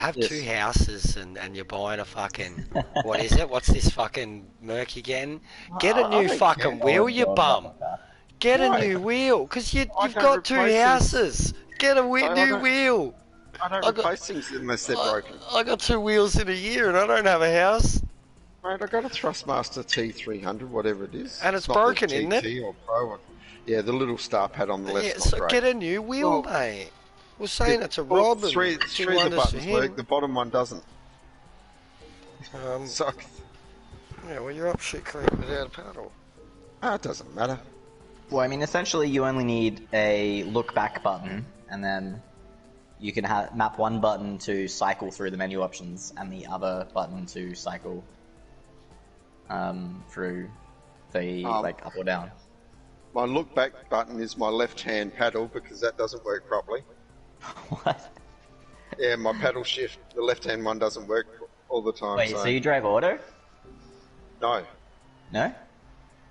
have Yes. two houses and you're buying a fucking, what is it? What's this fucking Merc again? Get a I new don't fucking care. wheel, Oh you god, what bum. the fuck? Get a Why? new wheel, because I you've don't got two replace things. houses. Get a I new don't. wheel. I don't I got, replace things unless they're broken. I got 2 wheels in a year and I don't have a house. Mate, I got a Thrustmaster T300, whatever it is. And it's not broken, the isn't it? GT or Pro. Yeah, the little star pad on the left's Yeah, not so great. get a new wheel, Well, mate. We're saying it's a Well, Rob and three two of the wonders for buttons work. him. The bottom one doesn't. Um, So, yeah, well, you're up shit creek without a paddle. it doesn't matter. Well, I mean, essentially, you only need a look back button, and then you can map one button to cycle through the menu options, and the other button to cycle through the like up or down. My look back button is my left-hand paddle because that doesn't work properly. What? Yeah, my paddle shift, the left-hand one doesn't work all the time. Wait, so you drive auto? No. No?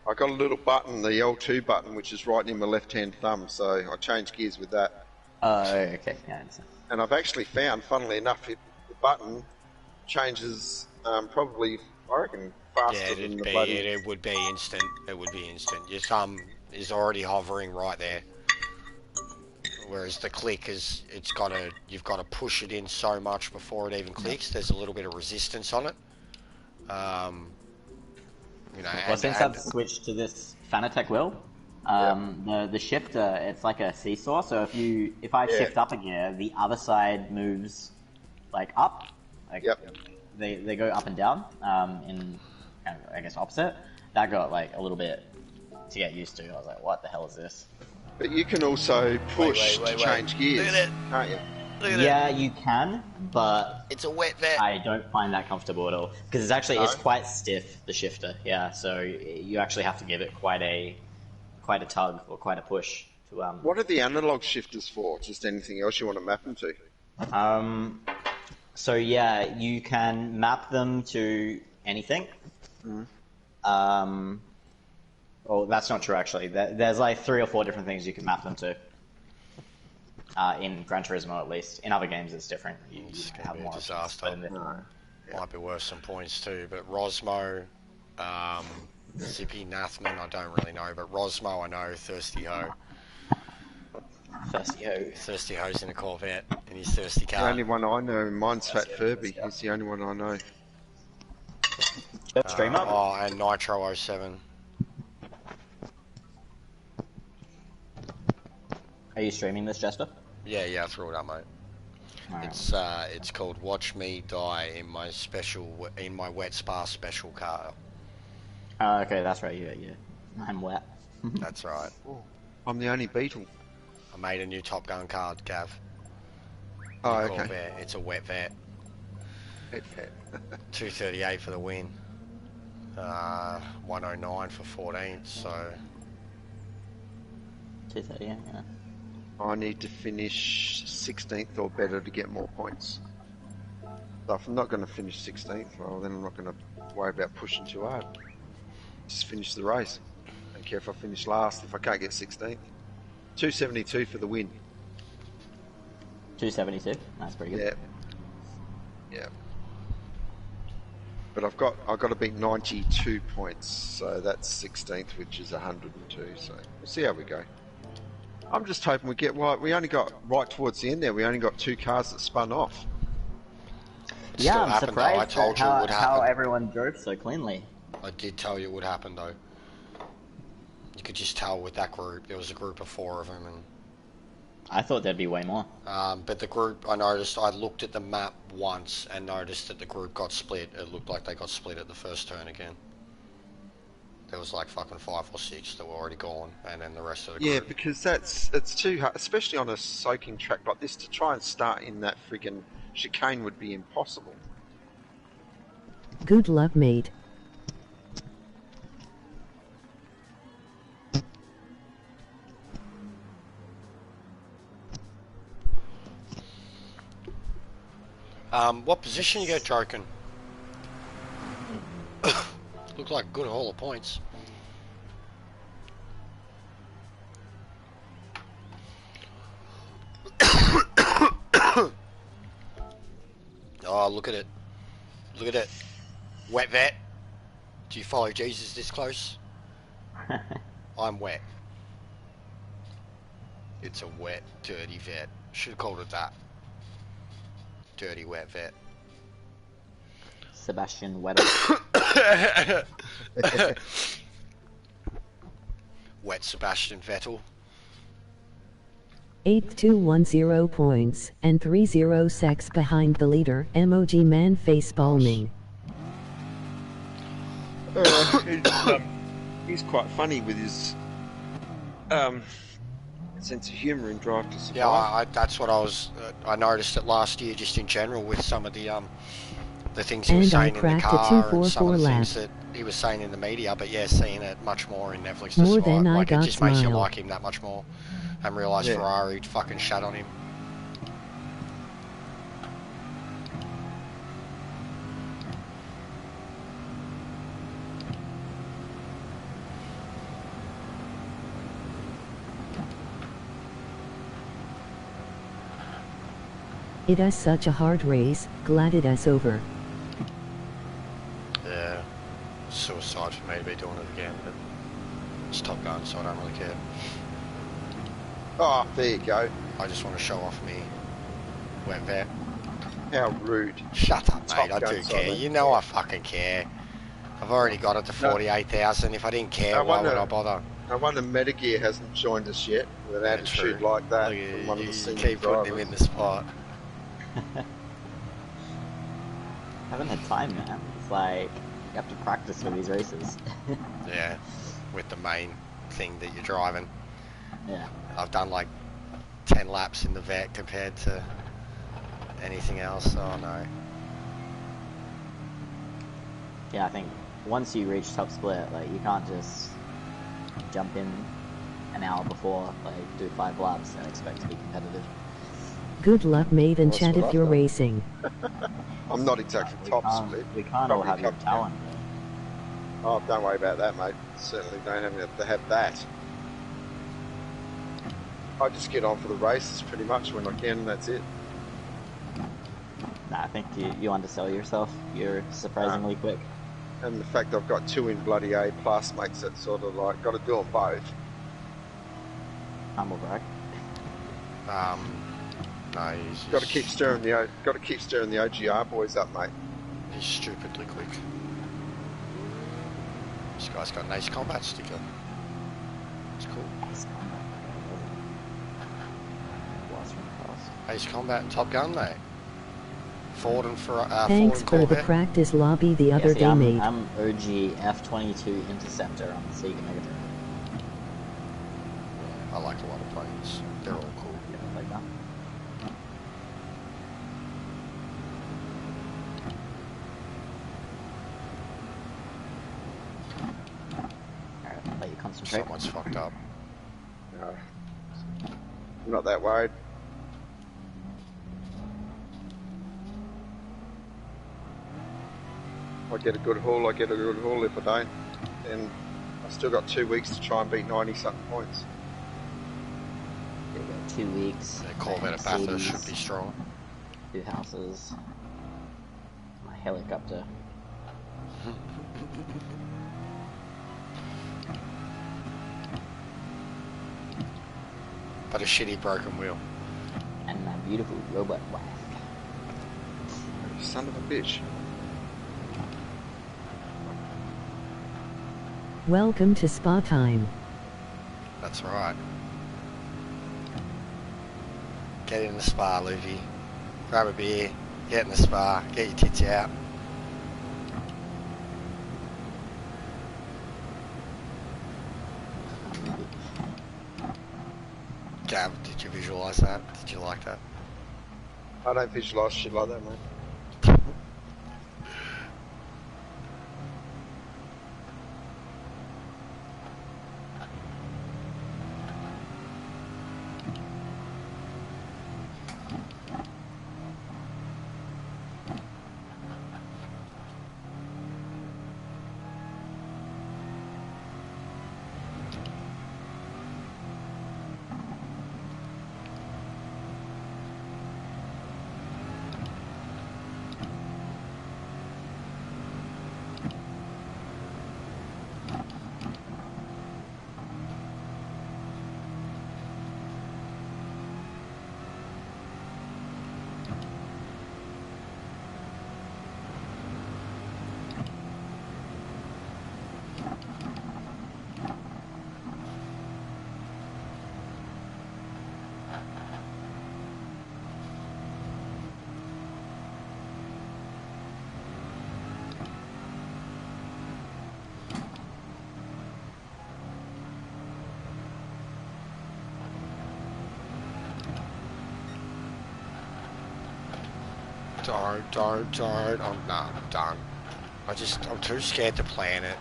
I got a little button, the L2 button, which is right near my left-hand thumb, so I change gears with that. Oh, okay, yeah, I understand. And I've actually found, funnily enough, the button changes probably, I reckon, faster than the bloody... It would be instant. It would be instant. Your thumb is already hovering right there. Whereas the click is, you've got to push it in so much before it even clicks. There's a little bit of resistance on it. You know, Well, since I've switched to this Fanatec wheel, the shifter, it's like a seesaw. So if I shift up a gear, the other side moves like up. Like they go up and down in kind of, I guess, opposite. That got like a little bit to get used to. I was like, what the hell is this? But you can also push to change gears, Look at it. can't you? Look at Yeah, you can, but it's a wet vet. I don't find that comfortable at all because it's actually it's quite stiff, the shifter. Yeah, so you actually have to give it quite a tug or quite a push to What are the analog shifters for? Just anything else you want to map them to? So yeah, you can map them to anything. Well, that's not true actually. There's like 3 or 4 different things you can map them to. In Gran Turismo, at least. In other games, it's different. You have more disaster. Might be worth some points too. But Rosmo, Zippy Nathman, I don't really know. But Rosmo, I know. Thirsty Ho. Thirsty Ho's in a Corvette in his thirsty car. The only one I know, mine's Fat Furby. He's the only one I know. Stream up. Oh, and Nitro 07. Are you streaming this, Jester? Yeah, I threw it up, mate. Right. It's called Watch Me Die in my wet spa special car. Okay, that's right. Yeah. I'm wet. That's right. Oh, I'm the only Beetle. I made a new Top Gun card, Gav. Oh, New okay. Corvette. It's a wet vet. 238 for the win. 109 for 14th. So 230. Yeah. I need to finish 16th or better to get more points. So if I'm not going to finish 16th, well, then I'm not going to worry about pushing too hard. Just finish the race. Don't care if I finish last if I can't get 16th. 272 for the win. 272. That's pretty good. Yeah. But I've got to beat 92 points, so that's 16th, which is 102. So we'll see how we go. I'm just hoping we get we only got right towards the end there. We only got 2 cars that spun off. Yeah, I'm surprised I told you it would happen. how everyone drove so cleanly. I did tell you it would happen though. You could just tell with that group. There was a group of 4 of them, and I thought there'd be way more. but the group, I looked at the map once and noticed that the group got split. It looked like they got split at the first turn again. There was like fucking 5 or 6 that were already gone, and then the rest of the group. Yeah, because it's too hard, especially on a soaking track like this, to try and start in that friggin' chicane would be impossible. Good luck, mate. What position you go, Jokin? Looked like a good haul of points. Oh, look at it. Look at it. Wet vet. Do you follow Jesus this close? I'm wet. It's a wet, dirty vet. Should have called it that. Dirty, wet vet. Sebastian Vettel. Wet Sebastian Vettel. 8210 points and 30 secs behind the leader. Emoji man face palming. He's quite funny with his sense of humour and drive to survive. Yeah, that's what I noticed it last year, just in general, with some of the things he was saying in the car and some of the things that he was saying in the media. But yeah, seeing it much more in Netflix, more than I like got it just makes you like him that much more, and realise Ferrari fucking shat on him. It is such a hard race, glad it is over. Yeah, suicide for me to be doing it again, but it's Top Gun, so I don't really care. Oh, there you go. I just want to show off me wet vet. How rude. Shut up, mate. Top I Gun do side, care. You know I fucking care. I've already got it to 48,000. If I didn't care, why would I bother? I wonder Metagear hasn't joined us yet with an attitude like that. From one of the you keep putting him in the spot. Haven't had time, man. It's like you have to practice for these races. Yeah, with the main thing that you're driving. Yeah. I've done like 10 laps in the vet compared to anything else. Oh no. Yeah, I think once you reach top split, like you can't just jump in an hour before, like do 5 laps and expect to be competitive. Good luck, mate, and chat if you're racing. I'm not exactly top split. We can't all have your talent. Oh, don't worry about that, mate. Certainly don't have to have that. I just get on for the races pretty much when I can, and that's it. Nah, I think you undersell yourself. You're surprisingly quick. And the fact I've got 2 in bloody A plus makes it sort of like got to do them both. Humble brag. No, he's got to keep stirring the OGR boys up, mate. He's stupidly quick. This guy's got an Ace Combat sticker. It's cool. Ace Combat and Top Gun, mate. Ford and Thanks Ford and for the practice lobby the other day, mate. I'm OG F-22 Interceptor on the Sega Mega Drive. I like a lot of planes. They're all cool. Yeah, like that. Alright, let you concentrate. Someone's fucked up. No, I'm not that worried. I get a good haul, I get a good haul. If I don't, then I've still got 2 weeks to try and beat 90-something points. You got 2 weeks. The Corvette at Bathurst should be strong. 2 houses. My helicopter. But a shitty broken wheel. And my beautiful robot wife. You son of a bitch. Welcome to spa time. That's right. Get in the spa, Luffy. Grab a beer. Get in the spa. Get your tits out. Gav, did you visualise that? Did you like that? I don't visualise shit like that, mate. Don't. I'm done. I'm too scared to plan it.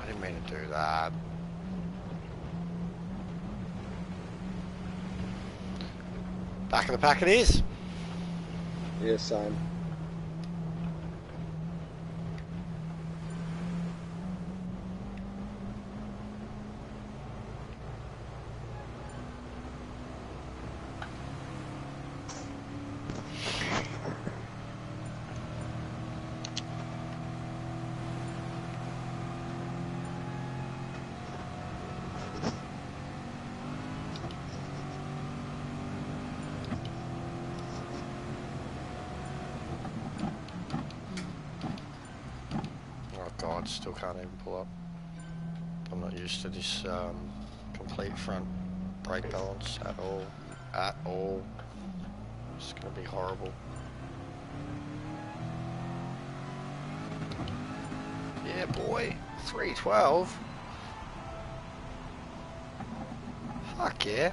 I didn't mean to do that. Back of the pack it is. Yeah, same. Oh god, still can't even pull up. I'm not used to this complete front brake balance at all. At all. It's gonna be horrible. Yeah, boy. 312. Fuck yeah.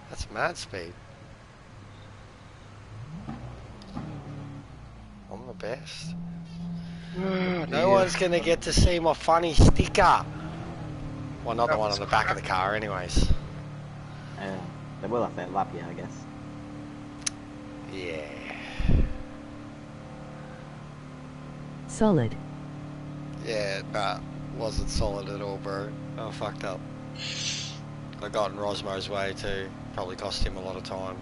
That's mad speed. I'm the best. No one's gonna get to see my funny sticker. Well, not the one on the back of the car, anyways. They will if they lap you, I guess. Yeah. Solid. Yeah, nah, wasn't solid at all, bro. I fucked up. I got in Rosmo's way too. Probably cost him a lot of time.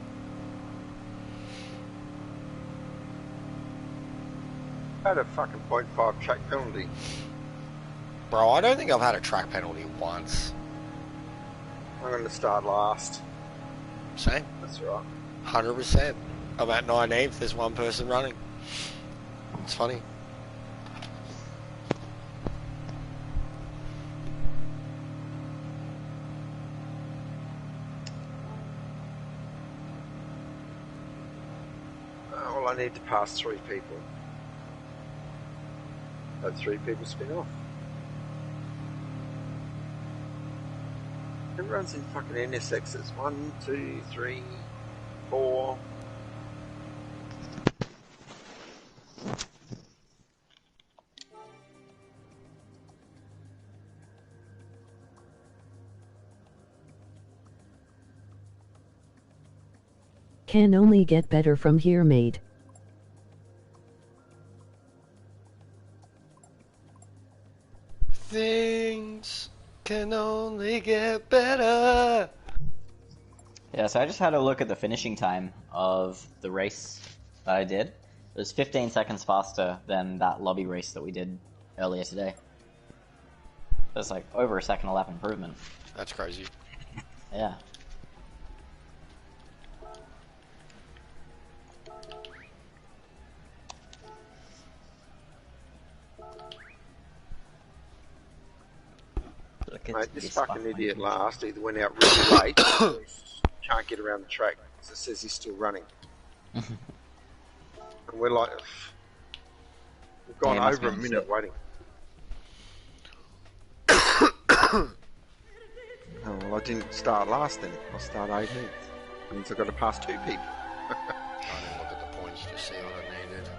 I had a fucking 0.5 track penalty. Bro, I don't think I've had a track penalty once. I'm going to start last. Same. That's right. 100%. I'm at 19th, there's one person running. It's funny. Well, I need to pass 3 people. Let 3 people spin off. Everyone's in fucking NSXs. 1, 2, 3, 4. Can only get better from here, mate. Things can only get better. Yeah, so I just had a look at the finishing time of the race that I did. It was 15 seconds faster than that lobby race that we did earlier today. That's like over a second lap improvement. That's crazy. Yeah. Mate, this fucking idiot last either went out really late or can't get around the track because it says he's still running. And we're like, we've gone over a minute waiting. Oh, well, I didn't start last then. I'll start 18th. Means I've got to pass 2 people. I didn't look at the points to see what I needed.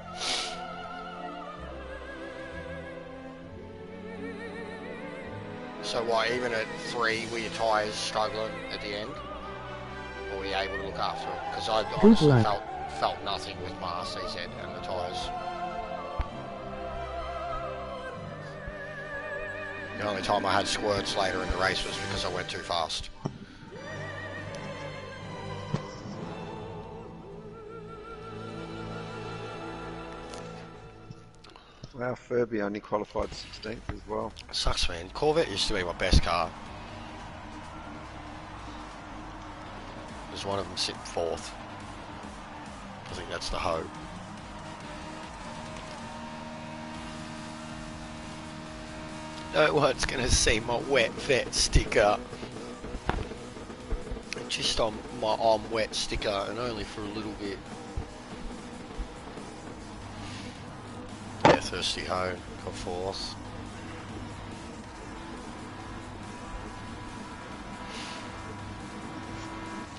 So what, even at 3, were your tyres struggling at the end? Or were you able to look after it? Because I honestly felt nothing with my RCZ and the tyres. The only time I had squirts later in the race was because I went too fast. Wow, Furby only qualified 16th as well. Sucks, man. Corvette used to be my best car. There's one of them sitting 4th. I think that's the hope. No one's going to see my wet vet sticker. Just on my I'm wet sticker, and only for a little bit. Yeah, Thirsty Ho got 4th.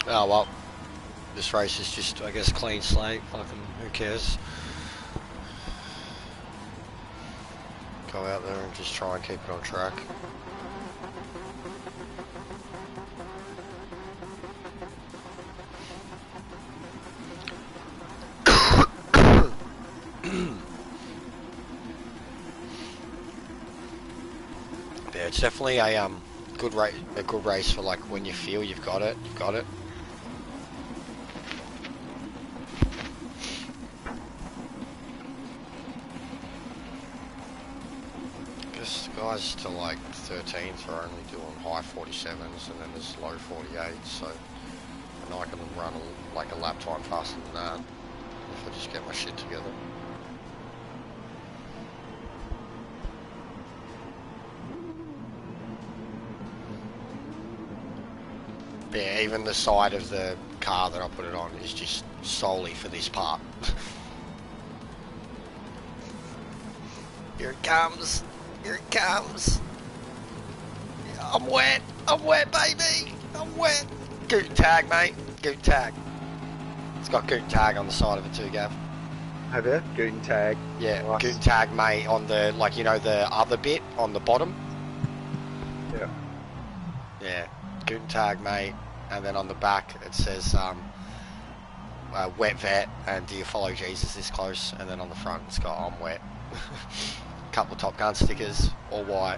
Oh well, This race is just, I guess, clean slate. Fucking, who cares? Go out there and just try and keep it on track. Yeah, it's definitely a good race for like when you feel you've got it. You've got it. Guys to like 13th are only doing high 47s, and then there's low 48s, so I know I can run like a lap time faster than that if I just get my shit together. Yeah, even the side of the car that I put it on is just solely for this part. Here it comes. Here it comes. I'm wet, baby. I'm wet. Goot tag, mate. Goot tag. It's got goot tag on the side of it too, Gav. Have you? Goot tag. Yeah, nice. Goot tag, mate, on the, like, you know, the other bit on the bottom? Yeah. Yeah, goot tag, mate. And then on the back it says, wet vet, and do you follow Jesus this close? And then on the front it's got I'm wet. Couple of Top Gun stickers, all white.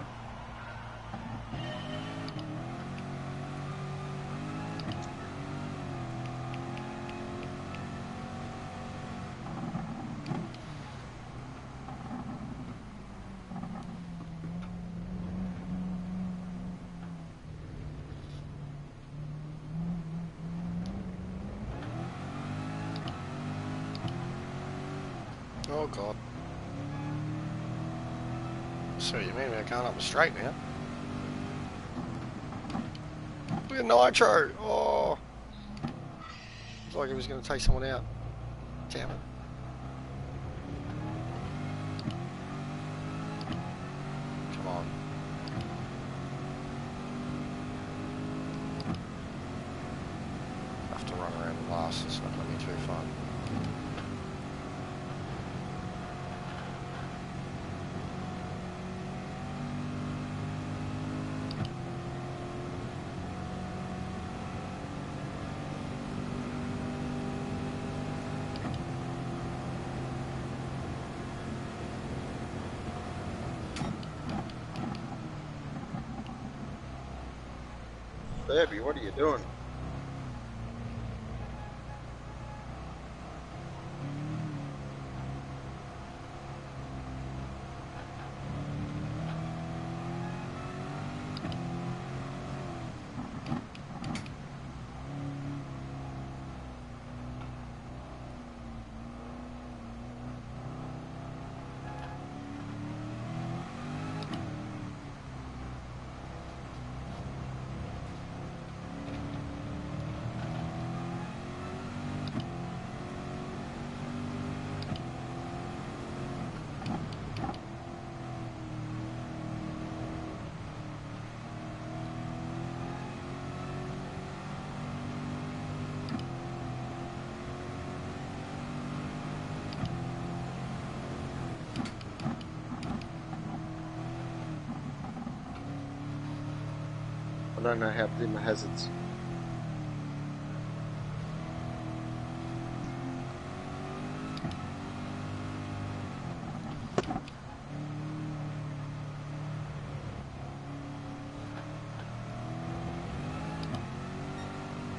Oh god. So you mean we're going up the straight now? Look at Nitro! Oh! It's like he was going to take someone out. Damn it. Come on. I have to run around the last, it's not going to be too fun. Derby, what are you doing? I don't know how to do my hazards.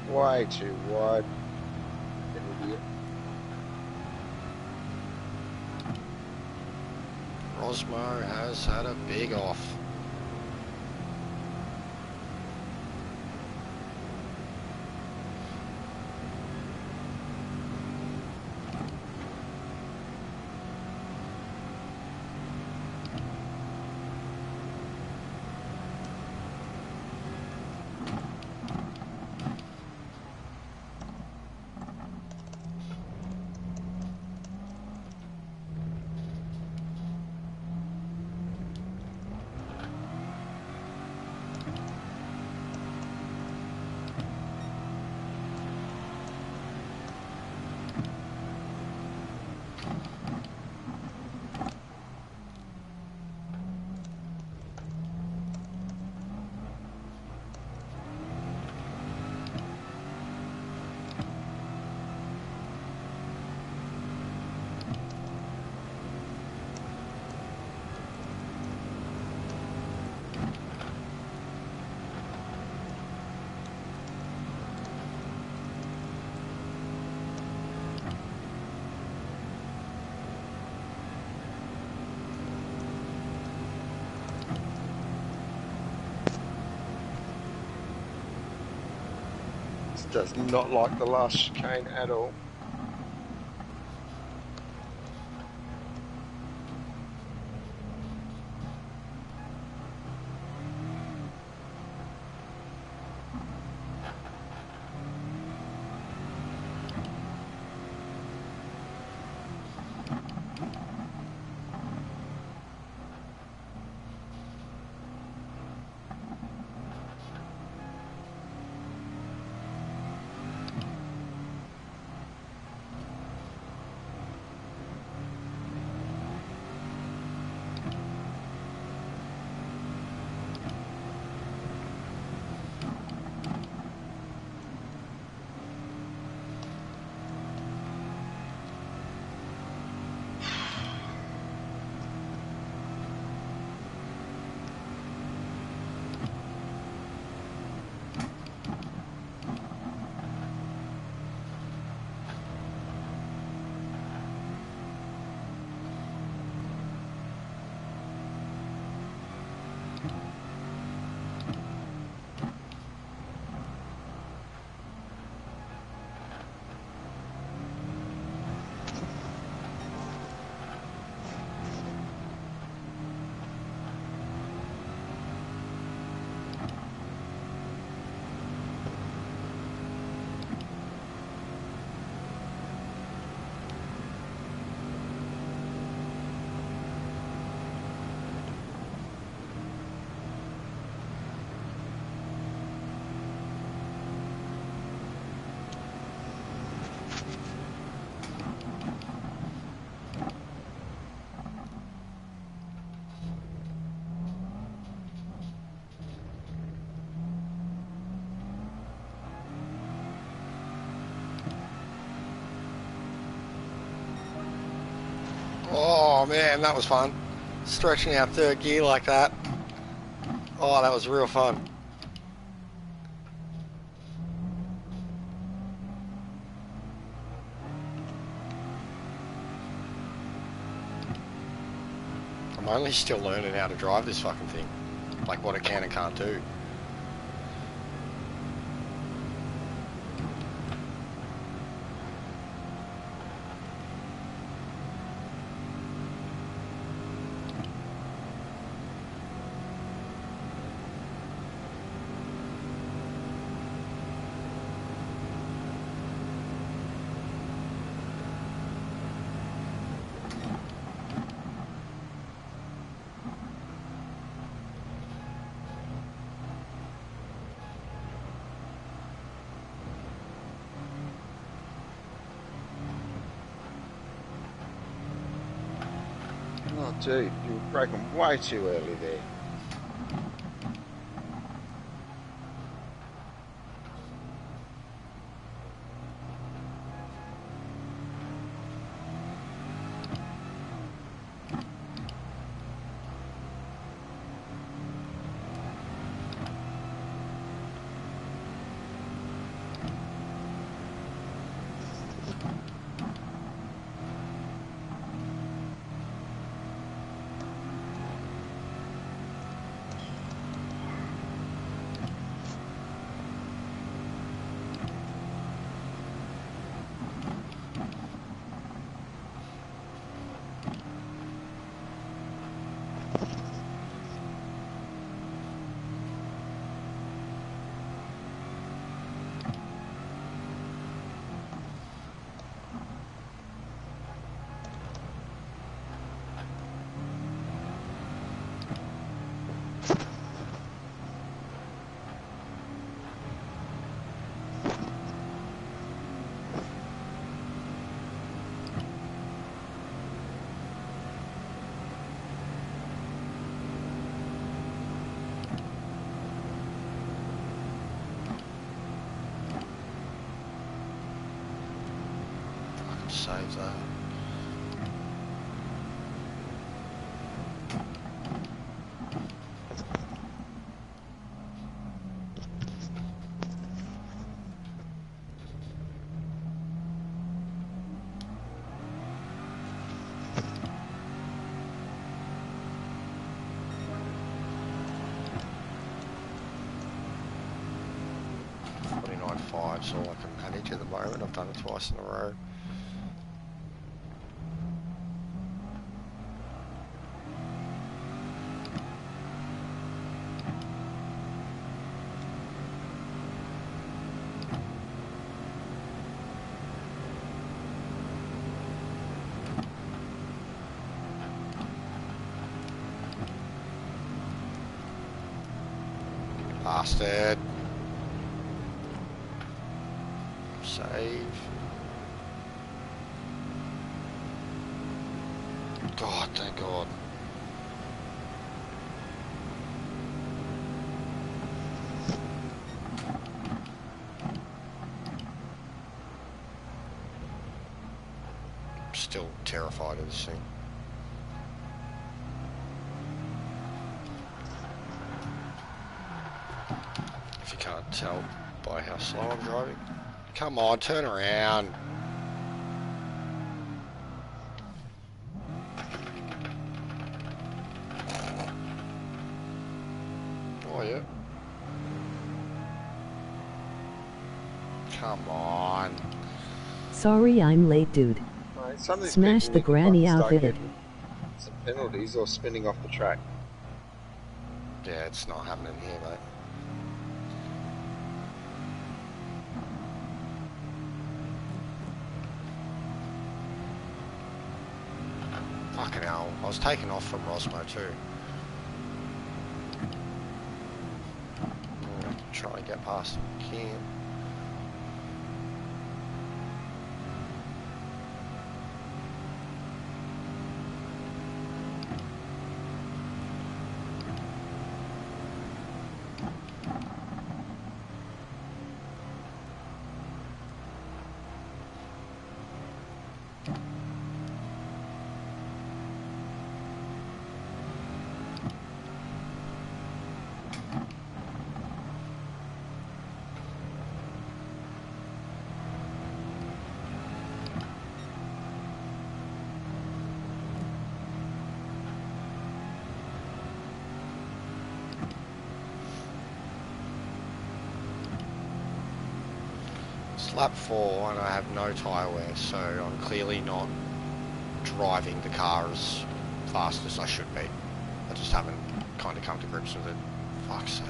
Way too wide. An idiot. Rosmo has had a big off. does not like the last chicane at all. Oh man, that was fun. Stretching out third gear like that. Oh, that was real fun. I'm only still learning how to drive this fucking thing. Like what it can and can't do. Oh, dude, you were braking way too early there. Save that. $49.5 That's all I can manage at the moment. I've done it twice in a row. Bastard. Save. God, thank God. I'm still terrified of this thing. If you can't tell by how slow I'm driving. Come on, turn around. Oh, yeah. Come on. Sorry I'm late, dude. Mate, some of these Smash people the need to granny fucking start outfitted. getting some penalties or spinning off the track. Yeah, it's not happening here, mate. Fucking hell. I was taken off from Rosmo too. Try and get past him. It's lap 4 and I have no tyre wear, so I'm clearly not driving the car as fast as I should be. I just haven't kind of come to grips with it. Fuck's sake.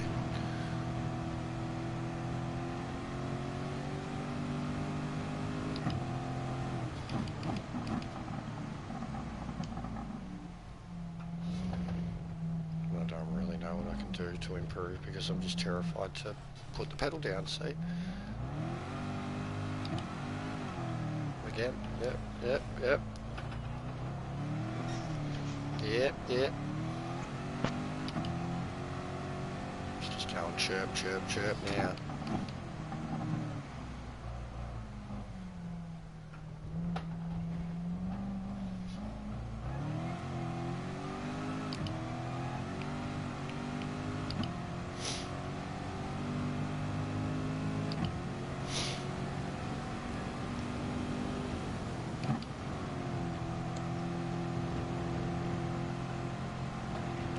I don't really know what I can do to improve because I'm just terrified to put the pedal down, see? Again, yep. Yep. It's just going chirp now.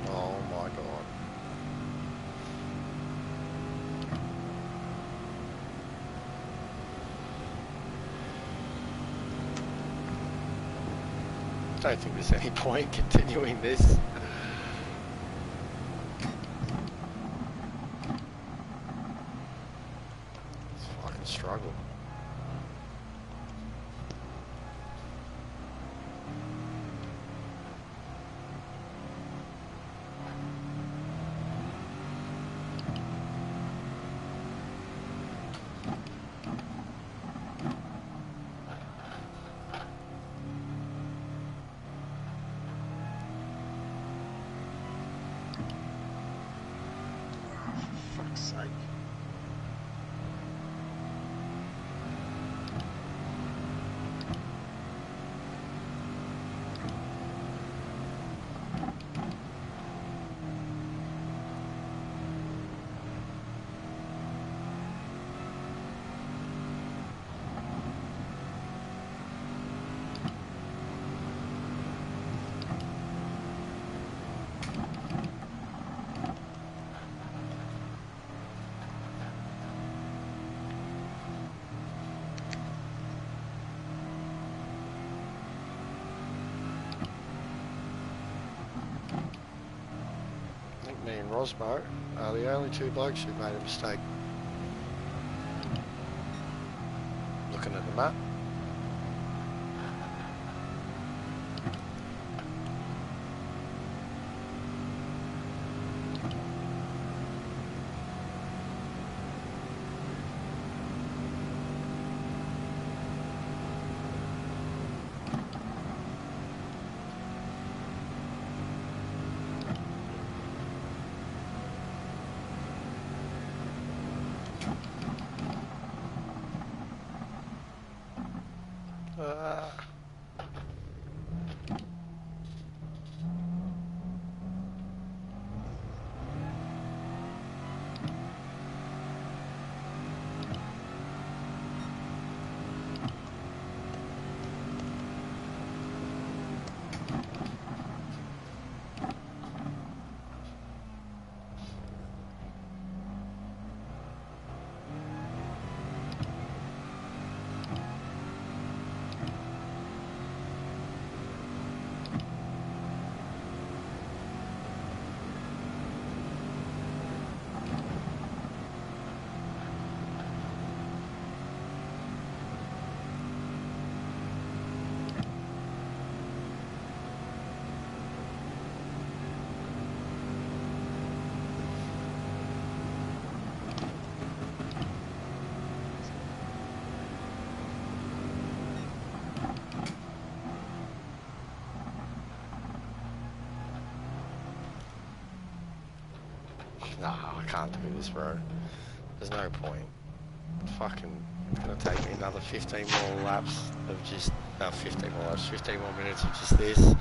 Oh my God. I don't think there's any point continuing this. It's a fucking struggle. and Rosmo are the only two blokes who made a mistake. Looking at the map. Nah, I can't do this, bro. There's no point. Fucking gonna take me another 15 more laps of just 15 more laps, 15 more minutes of just this.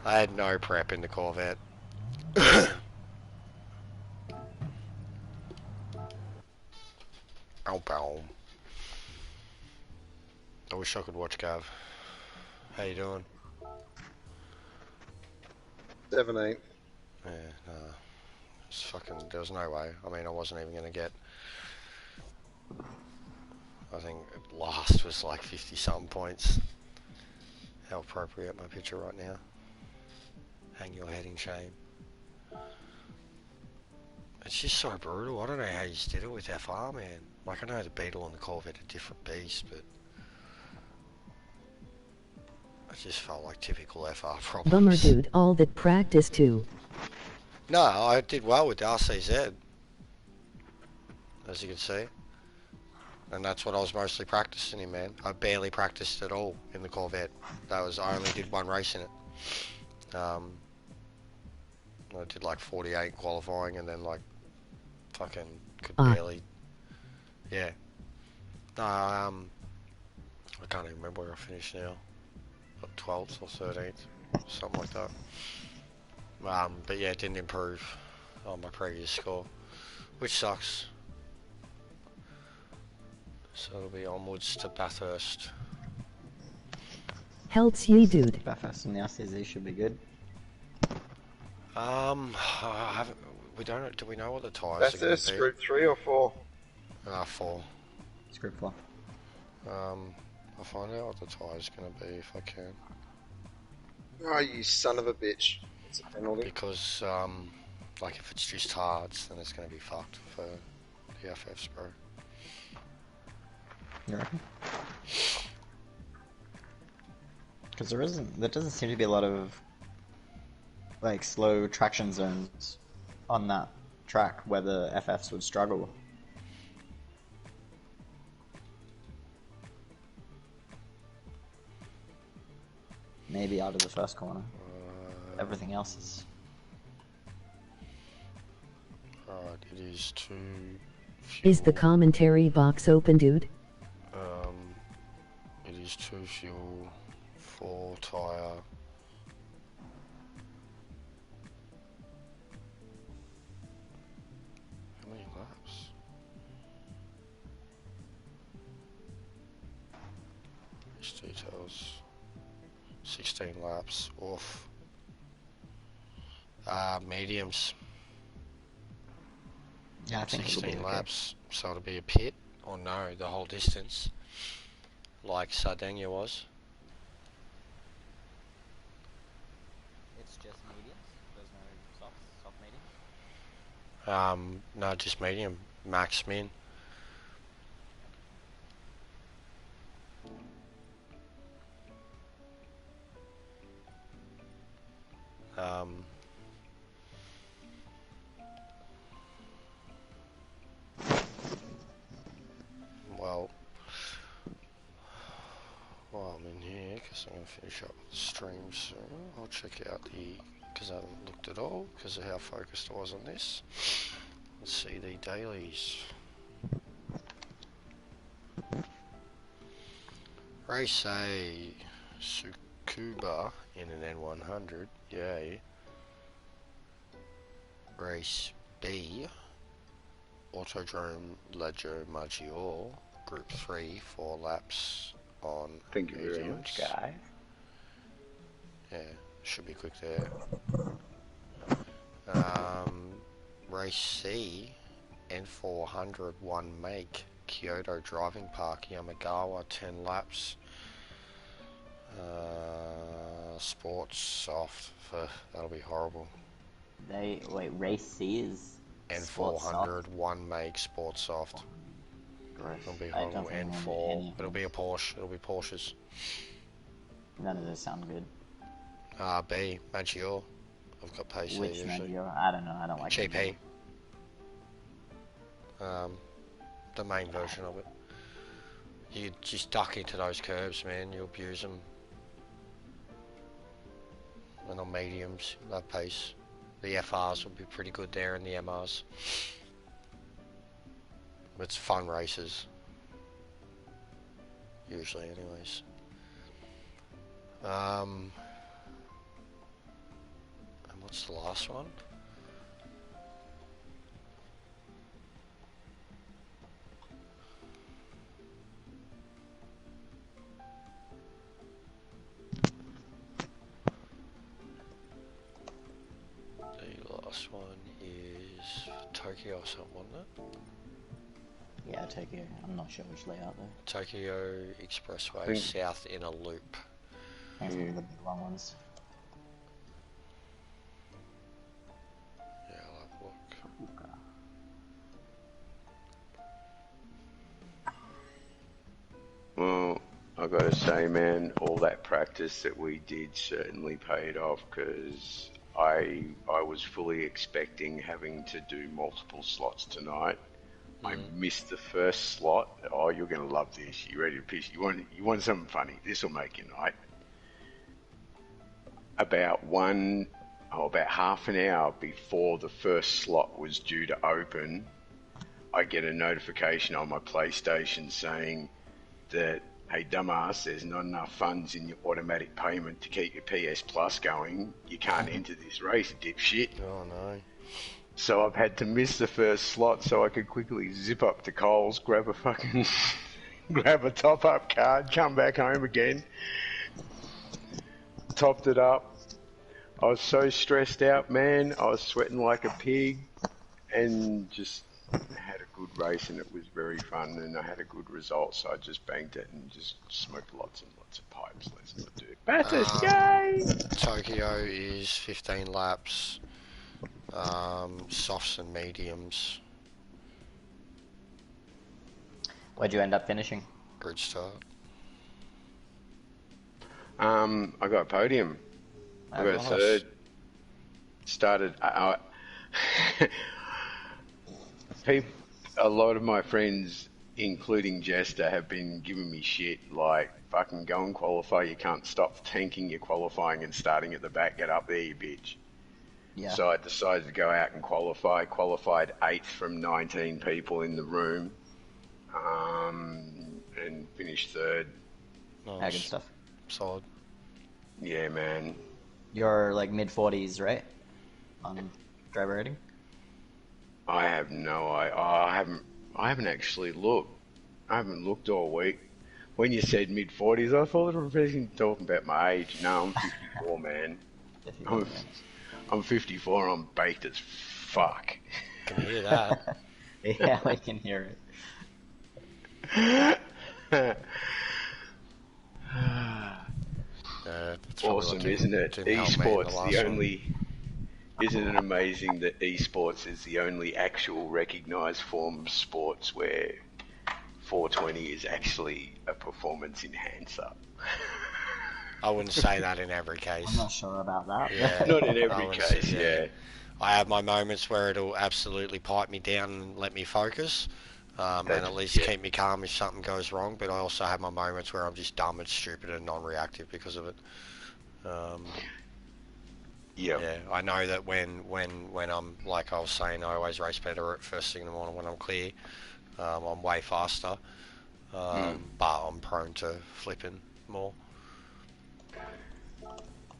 I had no prep in the Corvette. Bow bow. I wish I could watch Gav. How you doing? 17th. Yeah, nah. It's fucking, there was no way. I mean, I wasn't even gonna get, I think last was like 50 something points. How appropriate my picture right now. Hang your head in shame. It's just so brutal. I don't know how you did it with FR, man. Like, I know the Beetle and the Corvette are different beasts, but I just felt like typical FR problems. Bummer dude, all that practice too. No, I did well with the RCZ, as you can see. And that's what I was mostly practicing in, man. I barely practiced at all in the Corvette. I only did one race in it. I did like 48 qualifying and then like fucking could barely. Yeah. I can't even remember where I finished now. Like 12th or 13th, something like that. But yeah, it didn't improve on my previous score, which sucks. So it'll be onwards to Bathurst. Helps ye dude. Bathurst and the RCZ should be good. We don't. Do we know what the tyres are going Bathurst to be? Group 3 or 4? 4. It's Group 4. I'll find out what the tyres are going to be if I can. Oh, you son of a bitch. It's a penalty. Because, like if it's just hards, then it's going to be fucked for the FFs, bro. You reckon? Because there doesn't seem to be a lot of like slow traction zones on that track where the FFs would struggle. Maybe out of the first corner. Everything else is. Alright, it is 2 fuel. Is the commentary box open, dude? It is 2 fuel, 4 tyre. How many laps? These details. 16 laps off. Mediums. Yeah, I think 16 laps, so it'll be a pit, or no, the whole distance, like Sardinia was. It's just mediums. There's no soft No, just medium. Max min. Well, while I'm in here, because I'm going to finish up the stream soon, I'll check out because I haven't looked at all, because of how focused I was on this. Let's see the dailies. Race A, Tsukuba in an N100, yay. Race B, Autodrome Leggio Maggiore, Group 3, 4 laps on Thank you very mediums. much, guy. Yeah, should be quick there. Race C, N400 1 make, Kyoto Driving Park, Yamagawa, 10 laps. Sports soft, that'll be horrible. Race C is N400 1 make, sports soft. It'll be horrible. N4, it'll be a Porsche, it'll be Porsches. None of those sound good. B, Maggiore. I've got pace there Which usually. Maggiore? I don't know, I don't like GP. The main version of it. You just duck into those curves, man, you abuse them. And on mediums, that pace. The FRs will be pretty good there and the MRs. It's fun races. Usually anyways. And what's the last one? The last one is Tokyo or something, wasn't it? Yeah, Tokyo. I'm not sure which layout though. Tokyo Expressway South Inner Loop. That's one of the big long ones. Yeah, I'll have a look. Well, I gotta say, man, all that practice that we did certainly paid off, because I was fully expecting having to do multiple slots tonight. I missed the first slot. Oh, you're gonna love this. You ready to piss? You want something funny? This will make your night. About half an hour before the first slot was due to open, I get a notification on my PlayStation saying that, hey dumbass, there's not enough funds in your automatic payment to keep your PS Plus going. You can't enter this race, dipshit. Oh no. So I've had to miss the first slot so I could quickly zip up to Coles, grab a top-up card, come back home again. Topped it up. I was so stressed out, man. I was sweating like a pig, and just had a good race, and it was very fun, and I had a good result, so I just banked it and just smoked lots and lots of pipes. Let's not do it. Bathurst, yay! Tokyo is 15 laps. Softs and mediums. Where'd you end up finishing? Good start. I got a podium. I got a third. Started. A lot of my friends, including Jester, have been giving me shit like, fucking go and qualify. You can't stop tanking your qualifying and starting at the back. Get up there, you bitch. Yeah. So I decided to go out and qualify. Qualified 8th from 19 people in the room, and finished 3rd. Nice. Yeah, good stuff. Solid. Yeah, man. You're like mid-40s, right? On driver rating? I have no idea. I haven't actually looked. I haven't looked all week. When you said mid-40s, I thought it was talking about my age. No, I'm 54, man. I'm 54 and I'm baked as fuck. Can you hear that? Yeah, I can hear it. Awesome, isn't it? Esports, Isn't it amazing that esports is the only actual recognised form of sports where 420 is actually a performance enhancer? I wouldn't say that in every case. I'm not sure about that. Yeah, Not in I every wouldn't case, say- yeah. I have my moments where it'll absolutely pipe me down and let me focus, and at least keep me calm if something goes wrong. But I also have my moments where I'm just dumb and stupid and non-reactive because of it. Yeah, I know that when I'm, like I was saying, I always race better at first thing in the morning when I'm clear. I'm way faster, but I'm prone to flipping more.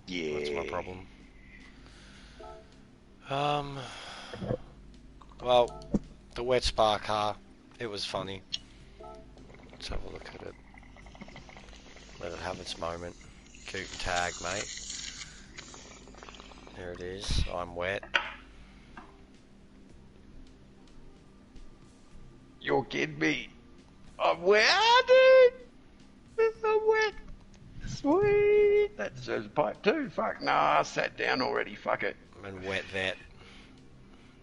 Yeah. That's my problem. Well, the wet spa car, it was funny. Let's have a look at it. Let it have its moment. Guten Tag, mate. There it is. I'm wet. You're kidding me. I'm wet, dude. I'm wet. Sweet. That serves pipe too. Fuck, nah, I sat down already. Fuck it. And wet vet.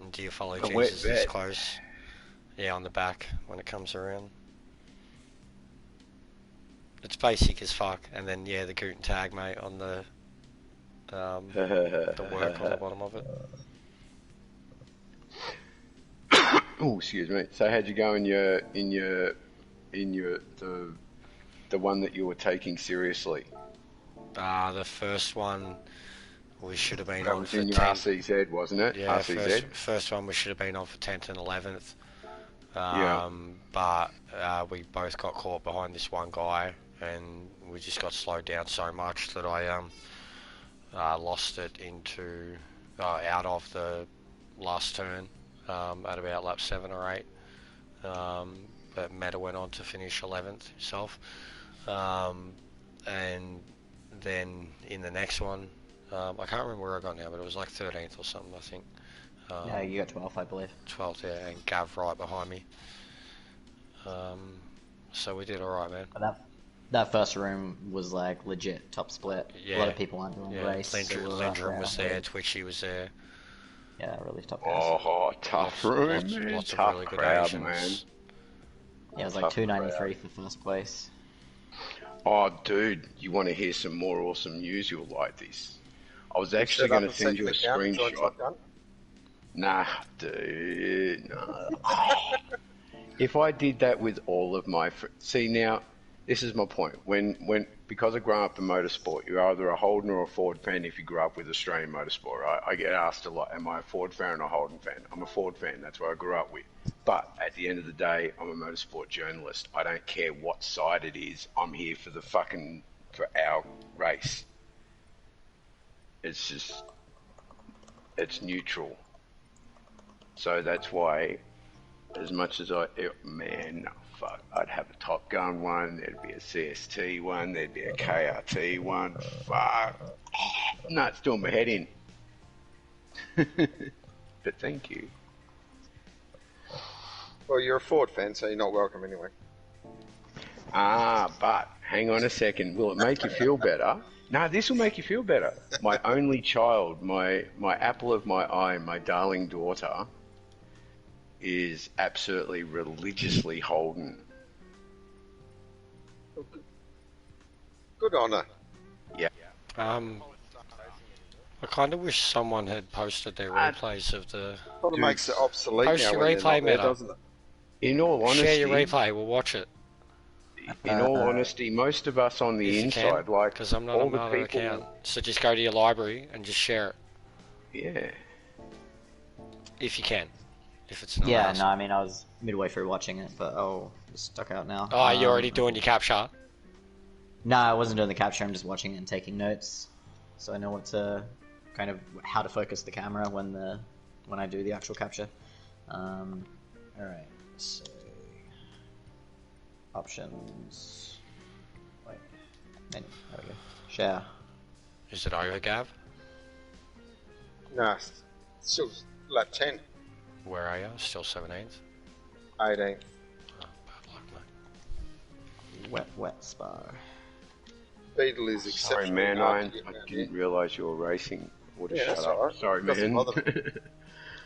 And do you follow The wet Jesus this vet. close? Yeah, on the back when it comes around. It's basic as fuck. And then, yeah, the Guten Tag, mate, on the work on the bottom of it. Oh, excuse me. So how'd you go in the one that you were taking seriously? The first one we should have been That on was for in your 10th. RCZ, wasn't it? Yeah, RCZ. first one we should have been on for 10th and 11th. Yeah. But we both got caught behind this one guy, and we just got slowed down so much that I lost it into out of the last turn at about lap 7 or 8. But Meta went on to finish 11th himself, and then in the next one, I can't remember where I got now, but it was like 13th or something, I think. Yeah, you got 12th, I believe. 12th, yeah, and Gav right behind me. So we did alright, man. But that first room was like legit top split. Yeah. A lot of people aren't doing the race. Lindrum was there, Twitchy was there. Yeah, really top guys. Oh, tough room, man. Lots of Tough really good crowd, Asians. man. Yeah, it was like Tough 293 for first place. Oh, dude, you want to hear some more awesome news? You'll like this. I was actually going to send you a screenshot. Nah, dude, no. If I did that with all of my see now, this is my point. Because I grew up in motorsport, you're either a Holden or a Ford fan if you grew up with Australian motorsport. Right? I get asked a lot, am I a Ford fan or a Holden fan? I'm a Ford fan. That's what I grew up with. But at the end of the day, I'm a motorsport journalist. I don't care what side it is. I'm here for for our race. It's neutral. So that's why, as much as fuck, I'd have a Top Gun one, there'd be a CST one, there'd be a KRT one, fuck. No, it's doing my head in. But thank you. Well, you're a Ford fan, so you're not welcome anyway. But hang on a second. Will it make you feel better? No, this will make you feel better. My only child, my apple of my eye, my darling daughter, is absolutely religiously Holden. Good on her. Yeah. I kind of wish someone had posted their replays of the... Kind of makes it obsolete Post now your when they're replay, not there, Meta. doesn't it? In all honesty, Share your replay, we'll watch it. In all honesty, most of us on the inside, like because I'm not all on the another people, account. So just go to your library and just share it. Yeah. If you can. If it's not Yeah, awesome. no, I mean, I was midway through watching it, but it's stuck out now. Oh, you're already doing your capture? No, I wasn't doing the capture, I'm just watching it and taking notes. So I know how to focus the camera when I do the actual capture. Alright, so... Options... Wait, menu, there we go. Share. Is it over, Gav? No, still lap 10, Where are you? Still 17th? 18. Oh, bad luck, mate. Wet spar. Beetle is Sorry, exceptionally man, hard I to get around didn't realise you were racing. Or just Yeah, that's shut up. alright. Sorry, Doesn't man. bother me.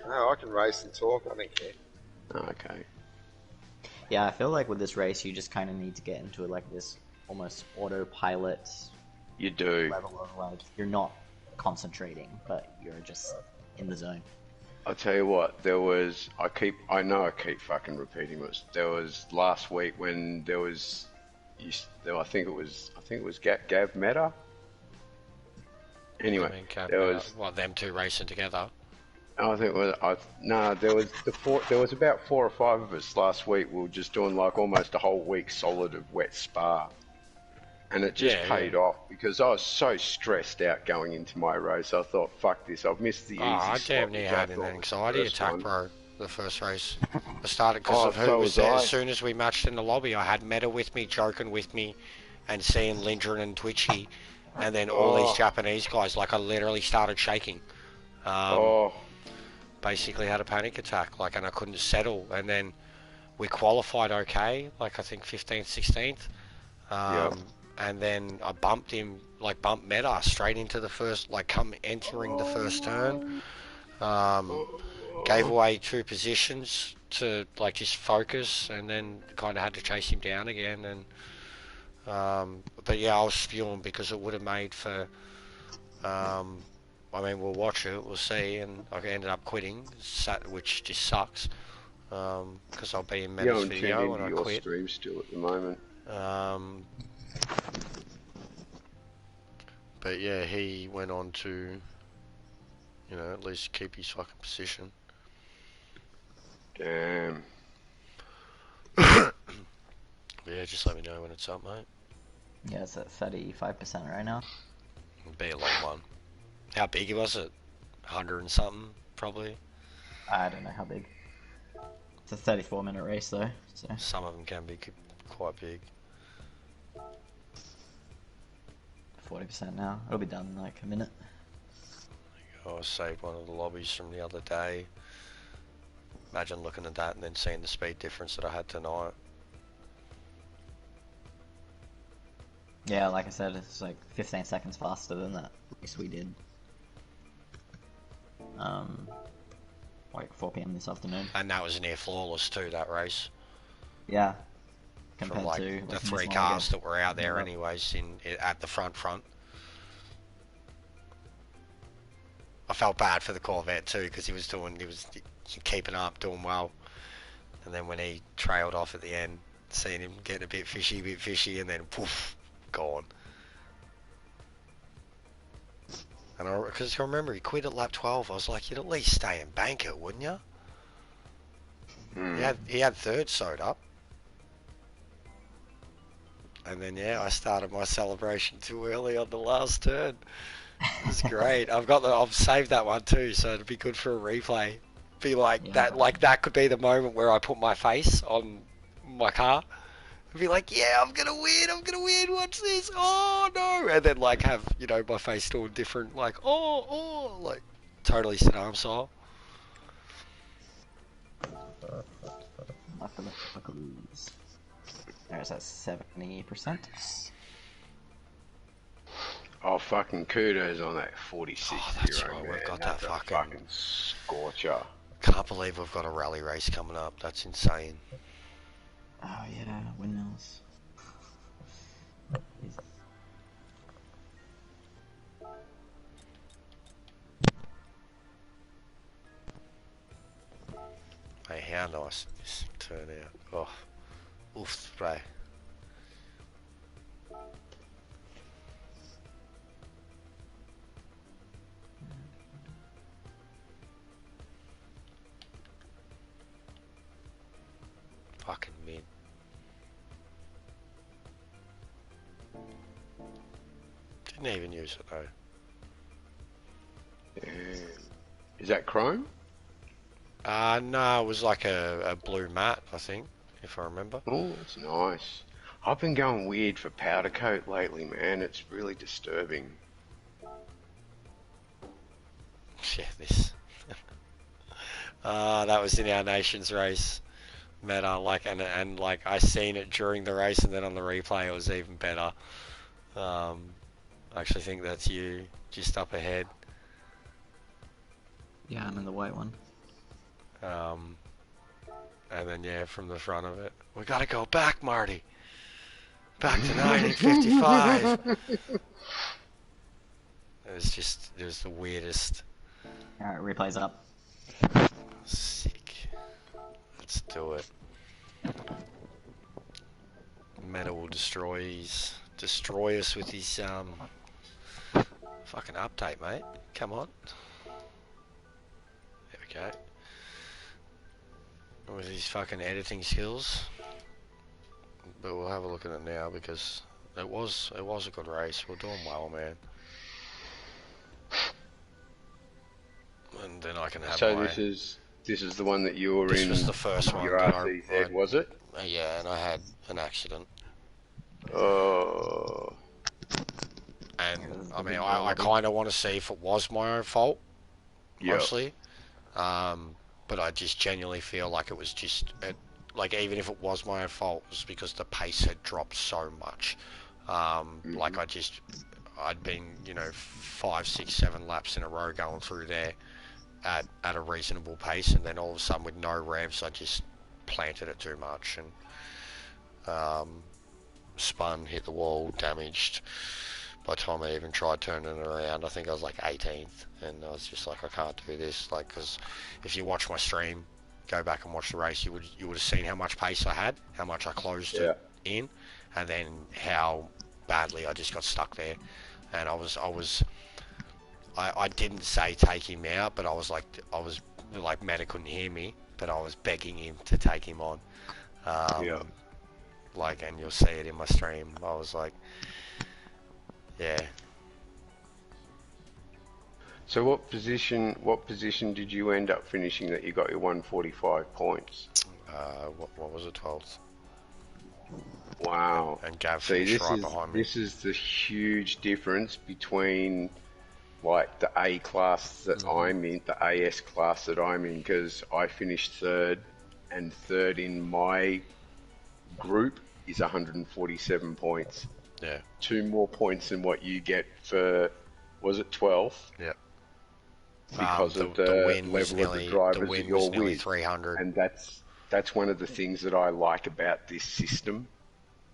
No, I can race and talk. I don't care. Okay. Yeah, I feel like with this race, you just kind of need to get into like this almost autopilot You do. level of like you're not concentrating, but you're just in the zone. I'll tell you what, I know I keep fucking repeating this. There was last week when I think it was Gav Meta. Anyway, I mean, there was, them two racing together. I think it was, there was about 4 or 5 of us last week. We were just doing like almost a whole week solid of wet spa. And it just paid off because I was so stressed out going into my race. I thought, fuck this, I've missed the easy I slot. damn near which I had an thought was the anxiety first attack, one. bro. The first race. I started because of who so was was there. I. As soon as we matched in the lobby, I had Meta with me, joking with me, and seeing Lindgren and Twitchy, and then all these Japanese guys. Like, I literally started shaking. Basically had a panic attack, like, and I couldn't settle. And then we qualified okay, like I think 15th, 16th. And then I bumped Meta straight into the first, like entering the first turn. Gave away 2 positions to like just focus, and then kind of had to chase him down again. And but yeah, I was spewing because it would have made for. I mean, we'll watch it, we'll see, and I ended up quitting, which just sucks. Because I'll be in Meta's video and I your quit. stream still at the moment. But yeah, he went on to, at least keep his fucking position. Damn. But yeah, just let me know when it's up, mate. Yeah, it's at 35% right now. It'll be a long one. How big was it? 100 and something, probably? I don't know how big. It's a 34-minute race though, so. Some of them can be quite big. 40% now. It'll be done in like a minute. I saved one of the lobbies from the other day. Imagine looking at that and then seeing the speed difference that I had tonight. Yeah, like I said, it's like 15 seconds faster than that race we did. Like 4 PM this afternoon. And that was near flawless too, that race. Yeah. From Compared like to the 3 cars that were out there anyways at the front. I felt bad for the Corvette too because he was keeping up, doing well. And then when he trailed off at the end, seeing him getting a bit fishy, and then poof, gone. And because I remember he quit at lap 12, I was like, you'd at least stay and bank it, wouldn't you? He had third sewed up. And then yeah, I started my celebration too early on the last turn. It was great. I've saved that one too, so it'd be good for a replay. Be like that could be the moment where I put my face on my car. Be like, yeah, I'm gonna win, watch this, oh no, and then like have, my face doing different, like, like totally Saddam style. There's that 70%. Oh, fucking kudos on that 46 that's euro, right, man. we've got That's that a fucking scorcher. Can't believe we've got a rally race coming up. That's insane. Oh yeah, windmills. Hey, how nice this turned out. Oh, oof, spray. Fucking mid. Didn't even use it though. Is that chrome? No, it was like a blue matte, I think, if I remember. Oh, that's nice. I've been going weird for powder coat lately, man. It's really disturbing. Yeah, this. That was in our nation's race. Meta, like, and like I seen it during the race, and then on the replay it was even better. I actually think that's you just up ahead. Yeah, I'm in the white one. And then, yeah, from the front of it, we gotta go back, Marty. Back to 1955. It was the weirdest. Alright, replay's up. Sick. Let's do it. Meta will destroy us with his, fucking update, mate. Come on. There we go. With his fucking editing skills. But we'll have a look at it now because it was a good race. We're doing well, man. And then I can have So my... this is the one that you were in. This was the first one. Your RCZ, was it? Yeah, and I had an accident. Oh. And I mean, I kind of want to see if it was my own fault, mostly. But I just genuinely feel like it was just, like even if it was my own fault, it was because the pace had dropped so much. Like I'd been, 5, 6, 7 laps in a row going through there at a reasonable pace, and then all of a sudden with no revs, I just planted it too much and spun, hit the wall, damaged. By the time I even tried turning it around, I think I was like 18th, and I was just like, I can't do this, like, because if you watch my stream, go back and watch the race, you would have seen how much pace I had, how much I closed it in, and then how badly I just got stuck there. And I didn't say take him out, but I was like Meta couldn't hear me, but I was begging him to take him on. Like, and you'll see it in my stream. I was like, yeah. So what position did you end up finishing that you got your 145 points? What was it, 12th? Wow. And Gav finished right behind me. This is the huge difference between like the A class that I'm in, the AS class that I'm in, because I finished third, and third in my group is 147 points. Yeah. 2 more points than what you get for, was it 12th? Yeah. Because of the win level of the drivers the win that you're was nearly with. 300. And that's one of the things that I like about this system.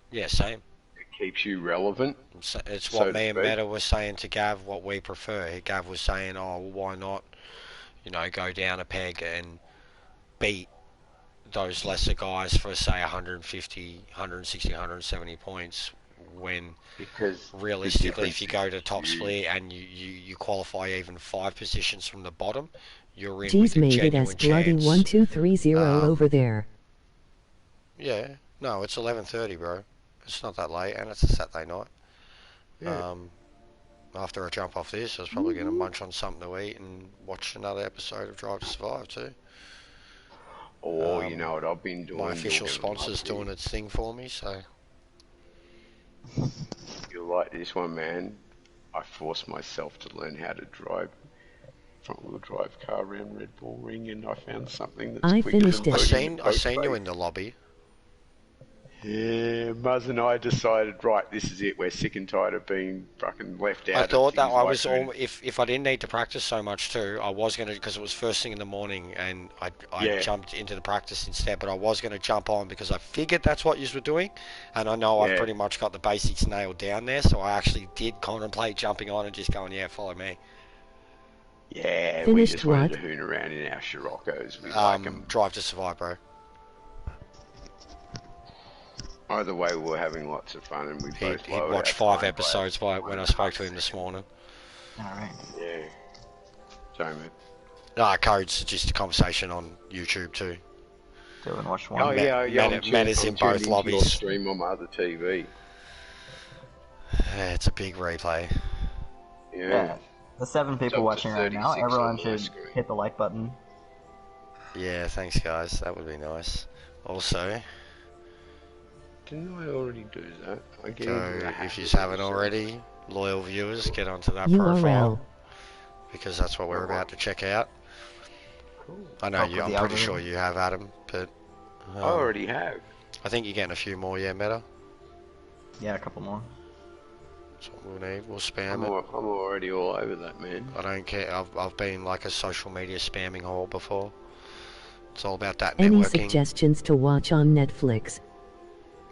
Yeah, same. It keeps you relevant. It's what me and Meta were saying to Gav, what we prefer. Gav was saying, oh, well, why not, go down a peg and beat those lesser guys for, say, 150, 160, 170 points, when because realistically, if you go to top split and you qualify even 5 positions from the bottom, you're in G's with a made it genuine as bloody chance. 1230 over there. Yeah, no, it's 11:30, bro. It's not that late, and it's a Saturday night. Yeah. After I jump off this, I was probably going to munch on something to eat and watch another episode of Drive to Survive too. Or you know what I've been doing? My official sponsor's doing its thing for me, so. You'll like this one, man. I forced myself to learn how to drive front-wheel drive car around Red Bull Ring, and I found something that's I quicker finished than it. I seen you in the lobby. Yeah, Muzz and I decided, right, this is it. We're sick and tired of being fucking left out. I thought that I was all. if I didn't need to practice so much too, I was gonna, because it was first thing in the morning, and I jumped into the practice instead. But I was gonna jump on because I figured that's what you were doing, and I know I've pretty much got the basics nailed down there. So I actually did contemplate jumping on and just going, yeah, follow me. Yeah, Finished we just wanted what? to hoon around in our Scirocco's. We like 'em. Drive to Survive, bro. Either way, we were having lots of fun, and we both He'd watched 5 episodes when I spoke to him this morning. Alright. Yeah. Sorry, mate. Codes, just a conversation on YouTube too. Do and watch one. Oh yeah, Meta's in both Your lobbies. stream on my other TV. Yeah, it's a big replay. Yeah. The 7 people up to watching right now, 36 everyone on my should screen. hit the like button. Yeah, thanks guys. That would be nice. Also, Didn't I already do that? I get go, into the if habit you of haven't myself. already, loyal viewers, get onto that URL. profile, because that's what we're about to check out. Cool. I know Help you. with I'm the pretty algorithm. sure you have, Adam, but I already have. I think you're getting a few more. Yeah, Meta. Yeah, a couple more. That's what we'll need. We'll spam I'm, it. I'm already all over that, man. I don't care. I've been like a social media spamming hole before. It's all about that Any networking. suggestions to watch on Netflix?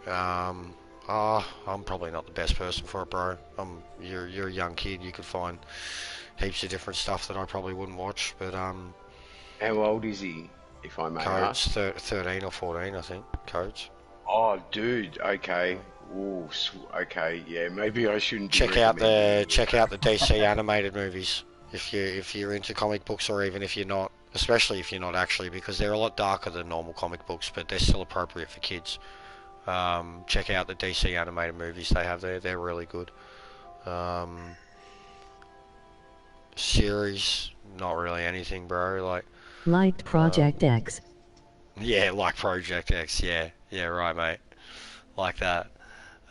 I'm probably not the best person for it, bro. You're a young kid. You could find heaps of different stuff that I probably wouldn't watch. But How old is he, if I may Codes ask? 13 or 14, I think. Codes. Oh, dude. Okay. Ooh, okay. Yeah, maybe I shouldn't be Check out the recommending DC animated movies if you're into comic books, or even if you're not, especially if you're not actually, because they're a lot darker than normal comic books, but they're still appropriate for kids. Check out the DC animated movies they have there. They're really good. Series, not really anything, bro. Like Liked Project X. yeah, like Project X. Yeah, right, mate. Like that.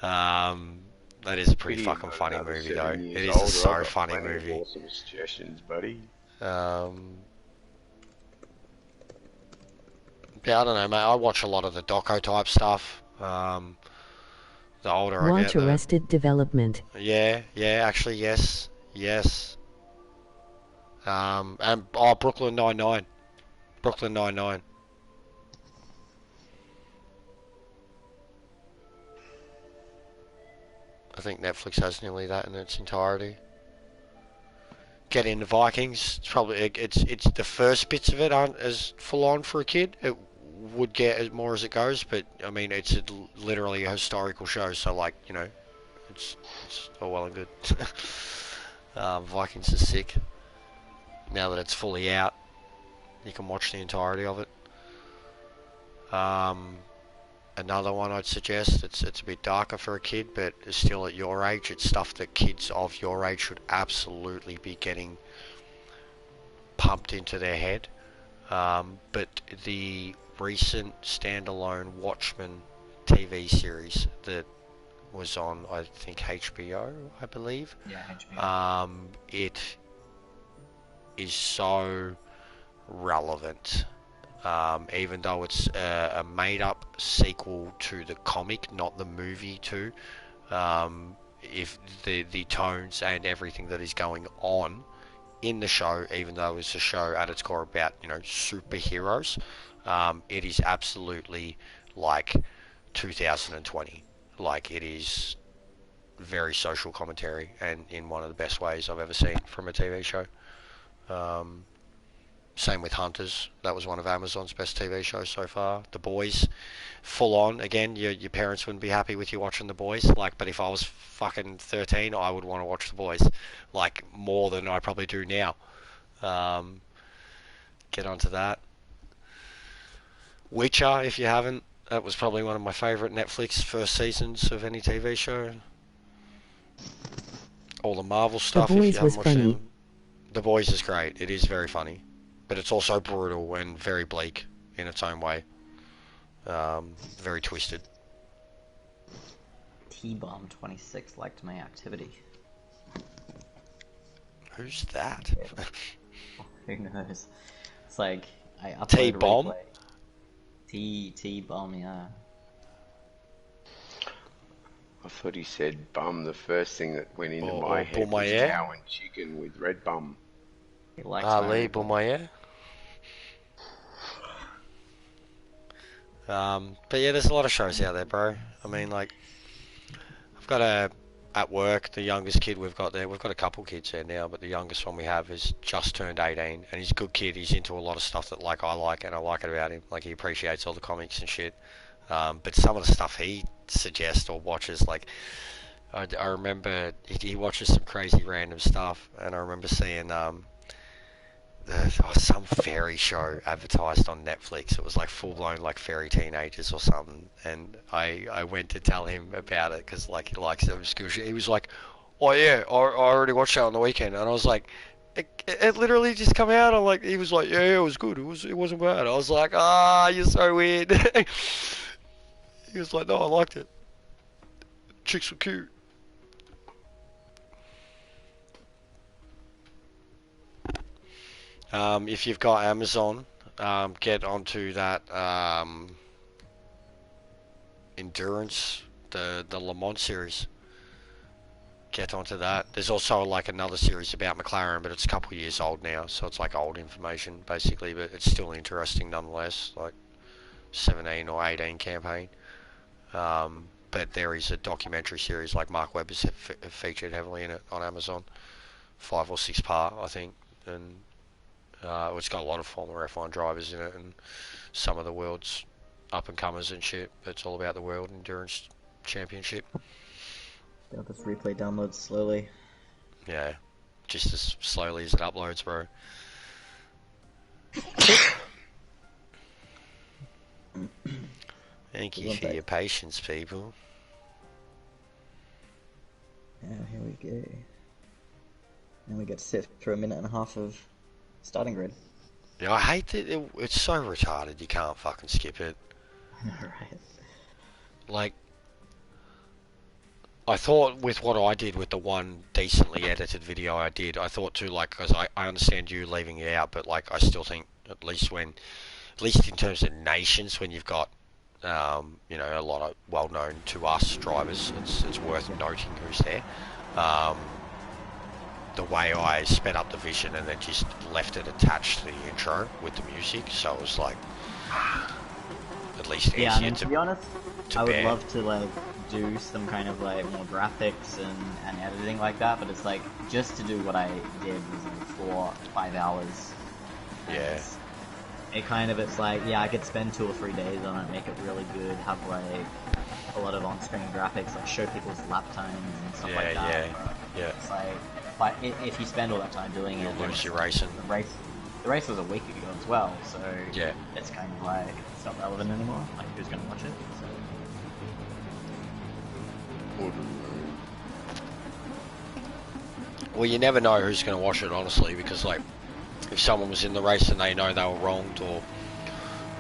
That is a pretty Pity fucking you're funny another movie, 7 though. years It is a older. I've so got funny plenty of movie. awesome suggestions, buddy. Yeah, I don't know, mate. I watch a lot of the doco type stuff. The older I Watch get, Arrested Development. yeah, actually, yes. And Brooklyn Nine-Nine. Brooklyn Nine-Nine. I think Netflix has nearly that in its entirety. Get into Vikings. It's probably it's the first bits of it aren't as full on for a kid. It would get as more as it goes, but I mean it's literally a historical show, so like it's all well and good. Vikings is sick. Now that it's fully out, you can watch the entirety of it. Another one I'd suggest, it's a bit darker for a kid, but it's still at your age. It's stuff that kids of your age should absolutely be getting pumped into their head. But the recent standalone Watchmen TV series that was on, I think, HBO, I believe. Yeah, HBO. It is so relevant. Even though it's a made-up sequel to the comic, not the movie too. If the tones and everything that is going on in the show, even though it's a show at its core about superheroes, it is absolutely like 2020. Like, it is very social commentary, and in one of the best ways I've ever seen from a TV show. Same with Hunters. That was one of Amazon's best TV shows so far. The Boys, full on. Again, your parents wouldn't be happy with you watching The Boys. Like, but if I was fucking 13, I would want to watch The Boys, like, more than I probably do now. Get onto that. Witcher, if you haven't, that was probably one of my favourite Netflix first seasons of any TV show. All the Marvel stuff, if you Boys haven't was watched funny. them. The Boys is great. It is very funny. But it's also brutal and very bleak in its own way. Very twisted. T-Bomb26 liked my activity. Who's that? Who knows? It's like, I upload T-Bomb? replay. T-Bomb, yeah. I thought he said bum. The first thing that went into Or my head was Bourmaye? cow and chicken with red bum. He likes Ali my Bourmaye? But yeah, there's a lot of shows out there, bro. I mean, like, I've got at work, the youngest kid we've got there, we've got a couple kids there now, but the youngest one we have is just turned 18, and he's a good kid. He's into a lot of stuff that, like, I like, and I like it about him. Like, he appreciates all the comics and shit. But some of the stuff he suggests or watches, like, I remember he watches some crazy random stuff, and I remember seeing some fairy show advertised on Netflix. It was like full blown like fairy teenagers or something, and I went to tell him about it because like he likes obscure shit. He was like, "Oh yeah, I already watched that on the weekend," and I was like, "It literally just come out." I'm like, he was like, "Yeah, it was good. It wasn't bad." I was like, "Ah, you're so weird." He was like, "No, I liked it. Chicks were cute." If you've got Amazon, get onto that endurance, the Le Mans series. get onto that. There's also like another series about McLaren, but it's a couple of years old now, so it's like old information basically, but it's still interesting nonetheless. Like 17 or 18 campaign. But there is a documentary series like Mark Webber's featured heavily in it on Amazon, 5 or 6 part I think, and it's got a lot of former F1 drivers in it and some of the world's up and comers and shit. It's all about the World Endurance Championship. Got this replay downloads slowly. Yeah, just as slowly as it uploads, bro. Thank you for your patience, people. Yeah, here we go. And we get to sit through a minute and a half of starting grid. Yeah, I hate that it's so retarded you can't fucking skip it. Right. Like, I thought with what I did with the one decently edited video I did, I thought too, like, because I understand you leaving it out, but like, I still think at least in terms of nations, when you've got you know, a lot of well-known to us drivers, it's worth noting who's there. The way I sped up the vision and then just left it attached to the intro with the music, so it was like at least easier yeah, I mean, to be honest, I would bear. love to like do some kind of like more graphics and editing like that, but it's like just to do what I did was like 4 or 5 hours. And Yeah. It's like, yeah, I could spend 2 or 3 days on it, make it really good, have like a lot of on-screen graphics, like show people's lap times and stuff like that. Yeah. It's like, but if you spend all that time doing it, You'll lose your racing. The race was a week ago as well, so Yeah. it's kind of like it's not relevant anymore. Like, who's gonna watch it? So. Well, you never know who's going to watch it, honestly, because like if someone was in the race and they know they were wronged, or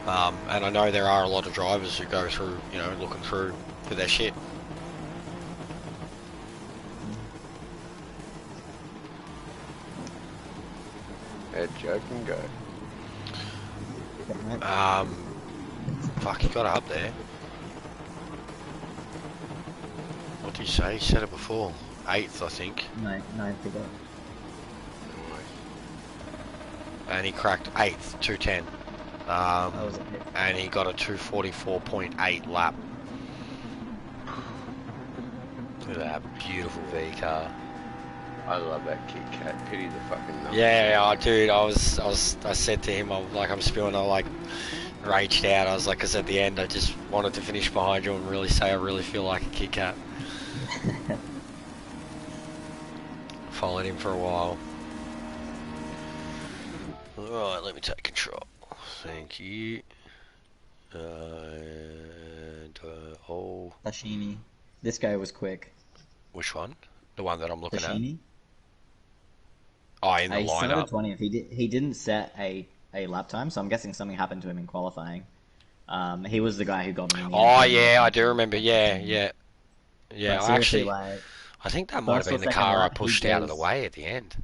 and I know there are a lot of drivers who go through, you know, looking through for their shit. Head Joe can go. Fuck, he got up there. What did he say? He said it before. 8th, I think. Ninth ago. And he cracked 8th, 210. Was it? And he got a 244.8 lap. Look at that beautiful V car. I love that Kit Kat. Pity the fucking numbers. Yeah, dude, I said to him, I'm spewing, I like raged out. I was like, because at the end I just wanted to finish behind you and really say I really feel like a Kit Kat. Followed him for a while. Alright, let me take control. Thank you. And, Lashini. This guy was quick. which one? The one that I'm looking Lashini? at? Oh, in the He started lineup. 20th. He didn't set a lap time, so I'm guessing something happened to him in qualifying. He was the guy who got him in the Oh, end. yeah, I do remember. Yeah. But I actually, like, I think that might have been the second car I lap, he pushed out of the goes- way at the end.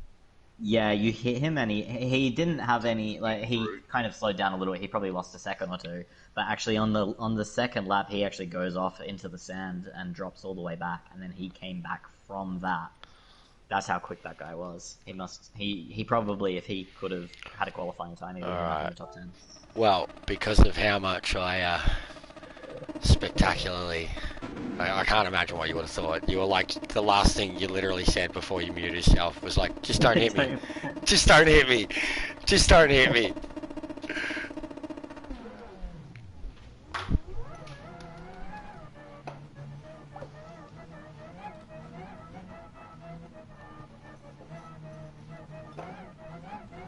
yeah, you hit him, and he didn't have any, like, he kind of slowed down a little bit. He probably lost a second or two, but actually on the second lap, he actually goes off into the sand and drops all the way back, and then he came back from that. That's how quick that guy was. He probably, if he could have had a qualifying time, he would have been in the top 10. Well, because of how much I spectacularly, I can't imagine what you would have thought. You were like, the last thing you literally said before you muted yourself was like, just don't hit me. Just don't hit me. Just don't hit me.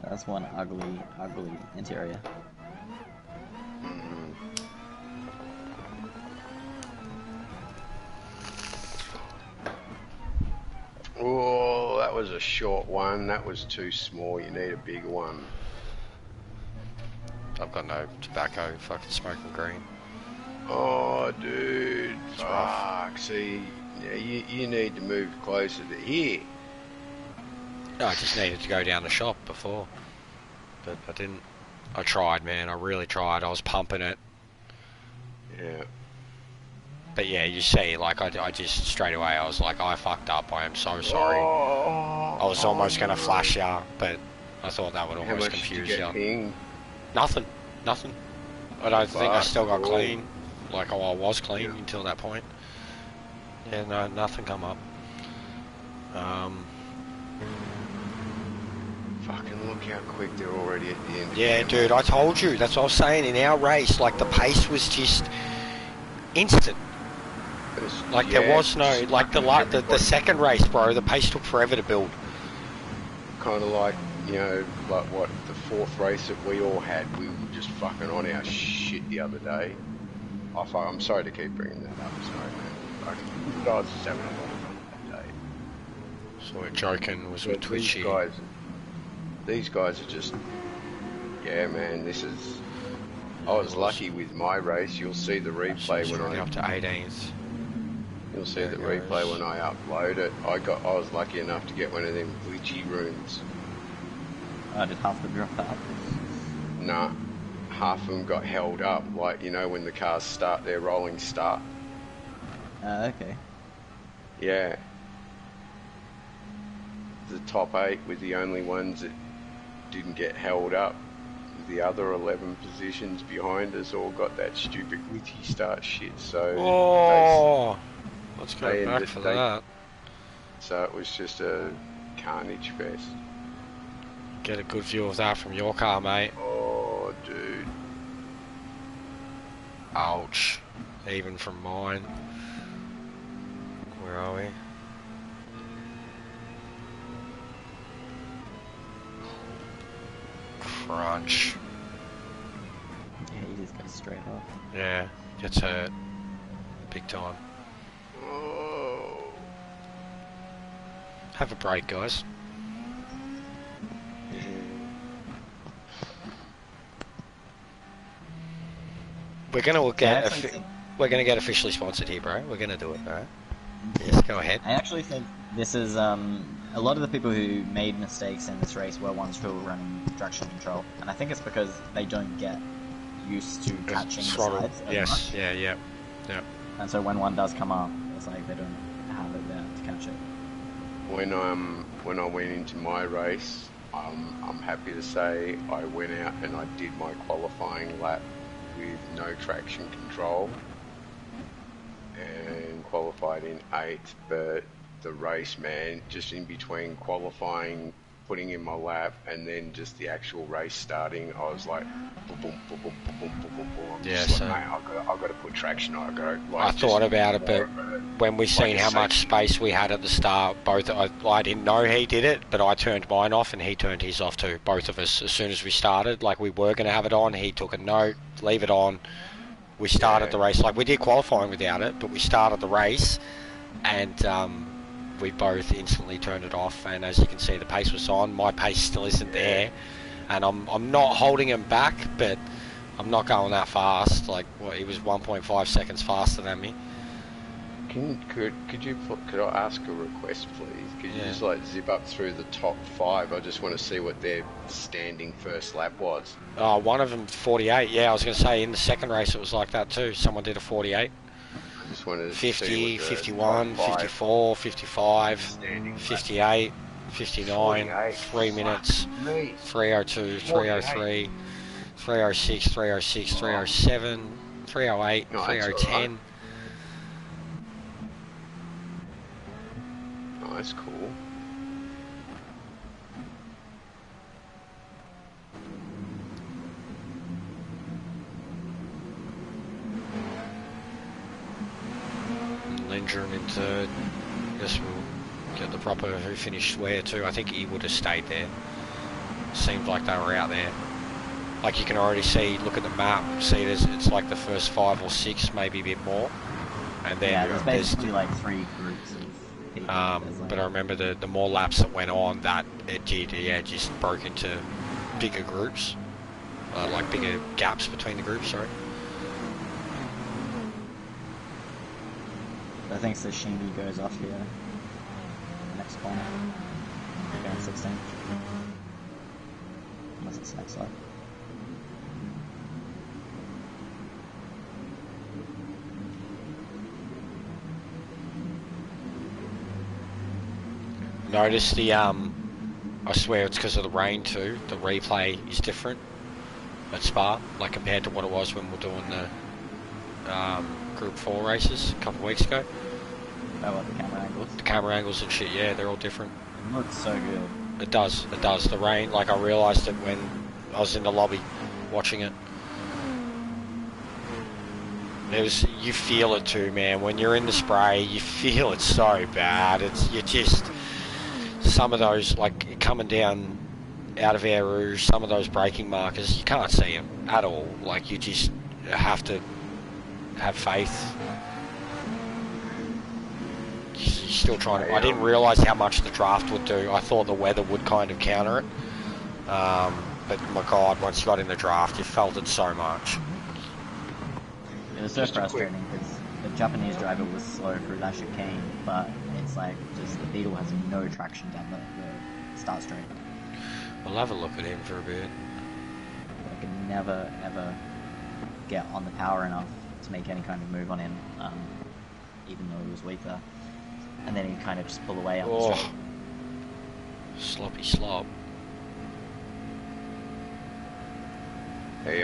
That's one ugly interior. Oh, that was a short one. That was too small. You need a bigger one. I've got no tobacco, fucking smoking green. Oh, dude. It's rough. Fuck. See, yeah, you need to move closer to here. No, I just needed to go down the shop before. But I didn't. I tried, man. I really tried. I was pumping it. Yeah. But yeah, you see, like I just straight away I was like, I fucked up. I am so sorry. Oh, I was almost gonna flash you, but I thought that would How almost much did you confuse get you. pinged? Nothing. I don't think I still got Cool. clean. Like, oh, I was clean Yeah. until that point. Yeah, no, nothing come up. Fucking look how quick they're already at the end. Yeah, again, dude, man. I told you. That's what I was saying. In our race, like, the pace was just instant. Like, there was no, like, the second race, bro, the pace took forever to build. Kind of like, you know, like what, the fourth race that we all had, we were just fucking on our shit the other day. Oh, fuck, I'm sorry to keep bringing that up, sorry, man. I was just having a lot of fun that day. So we're joking, was with Twitchy. These guys are just, yeah, man, this is, I was lucky with my race. You'll see the replay when I... up to 18th. You'll see the replay when I upload it. I was lucky enough to get one of them glitchy rooms. Did half the drop out? Nah, half of them got held up, like, you know, when the cars start their rolling start. Okay. Yeah. The top 8 were the only ones that didn't get held up. The other 11 positions behind us all got that stupid glitchy start shit, so... Let's go back for that. So it was just a carnage fest. Get a good view of that from your car, mate. Oh, dude. Ouch. Even from mine. Where are we? Crunch. Yeah, he just goes straight off. Yeah, gets hurt. Big time. Oh. Have a break, guys. We're gonna get officially sponsored here, bro. We're gonna do it, alright? Yes, go ahead. I actually think this is a lot of the people who made mistakes in this race were ones who were running traction control, and I think it's because they don't get used to catching the sides as much. Yeah. And so when one does come up, it's like they don't have it there to catch it. When I went into my race, I'm happy to say I went out and I did my qualifying lap with no traction control and qualified in 8th, but the race, man, just in between qualifying, putting in my lap, and then just the actual race starting, I was like, boom, boom, boom, boom, boom, boom, boom, boom, boom. Yeah, so so I've got to put traction on. I thought about it, but when we seen how much space we had at the start, I didn't know he did it, but I turned mine off and he turned his off too. Both of us, as soon as we started, like we were going to have it on, he took a note, leave it on. We started the race, like we did qualifying without it, but we started the race, and we both instantly turned it off. And as you can see, the pace was on. My pace still isn't there, and I'm not holding him back, but I'm not going that fast. Like, he was 1.5 seconds faster than me. Could I ask a request, please? Could you just like zip up through the top 5? I just want to see what their standing first lap was. One of them 48. Yeah, I was going to say in the second race it was like that too. Someone did a 48. I just wanted to 50, see 51, 54, 55, 58, 59, 3 minutes, 302, 303, 306, 306, 307, 308, 3010. Oh, that's cool. Lindgren in third. Guess we'll get the proper who finished where too. I think he would have stayed there. Seemed like they were out there. Like you can already see, look at the map, see it's like the first 5 or 6, maybe a bit more. And then there's basically like 3 groups of people. But I remember the more laps that went on, that it did, just broke into bigger groups. Like bigger gaps between the groups, sorry. I think Sashimi goes off here. Next corner. Going 16th. Unless it's next lap. Notice the I swear it's because of the rain too. The replay is different at Spa, like compared to what it was when we were doing the Group 4 races a couple of weeks ago. Oh, what, the camera angles? The camera angles and shit, yeah, they're all different. It looks so good. It does. The rain, like I realised it when I was in the lobby watching it. You feel it too, man. When you're in the spray, you feel it so bad. You just, some of those, like coming down out of Air Rouge, some of those braking markers, you can't see them at all. Like you just have to have faith. You're still trying to. I didn't realise how much the draft would do. I thought the weather would kind of counter it. But my God, once you got in the draft, you felt it so much. It was so frustrating because the Japanese driver was slow through that chicane, but it's like just the Beetle has no traction down the start straight. We'll have a look at him for a bit. I could never ever get on the power enough to make any kind of move on him, even though he was weaker. And then he'd kind of just pull away on the straight. Sloppy slop. Hey,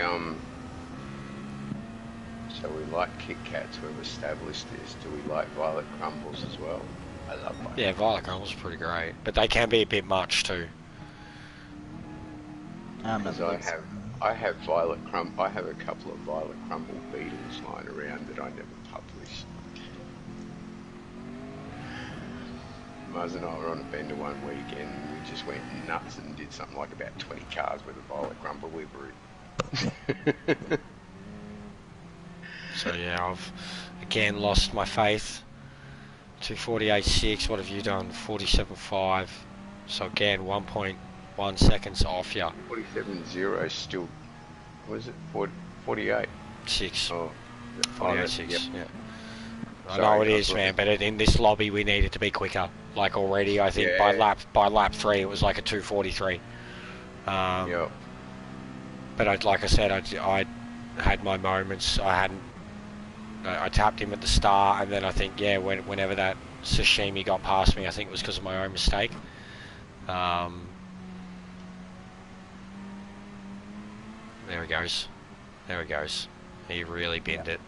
so we like Kit Kats, we've established this. Do we like Violet Crumbles as well? I love Violet. Yeah, Violet Crumbles are pretty great, but they can be a bit much too. Because I have Violet Crumble. I have a couple of Violet Crumble Beetles lying around that I never published. Muzz and I were on a bender one weekend and we just went nuts and did something like about 20 cars with a Violet Crumble livery. So yeah, I've again lost my faith. 248.6, what have you done? 47.5. So again, 1.1 seconds off you. 47.0 still, what is it? 48? 6. Oh, 48.6, yep. yeah. I Sorry, know it is, man, but in this lobby we needed to be quicker. Like already, I think by lap 3 it was like a 2:43. Yep. But like I said, I had my moments. I tapped him at the start, and then I think whenever that sashimi got past me, I think it was because of my own mistake. There he goes. There he goes. He really binned it.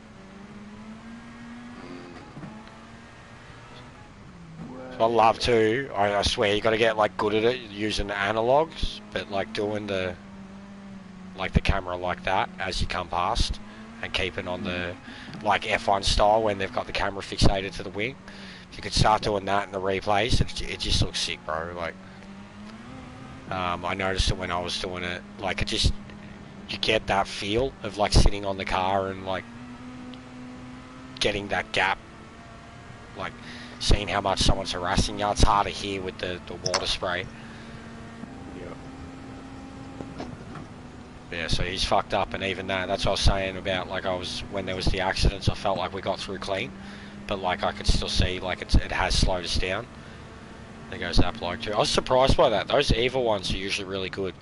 I love to. I swear you got to get like good at it using the analogs, but like doing the camera like that as you come past and keeping on the like F1 style when they've got the camera fixated to the wing. If you could start doing that in the replays, it just looks sick, bro. Like I noticed it when I was doing it. Like you get that feel of like sitting on the car and like getting that gap, like seeing how much someone's harassing you. It's hard to hear with the water spray. Yeah, so he's fucked up, and even that's what I was saying about, like, when there was the accidents, I felt like we got through clean, but like I could still see like it has slowed us down. There goes that bloke too. I was surprised by that. Those evil ones are usually really good.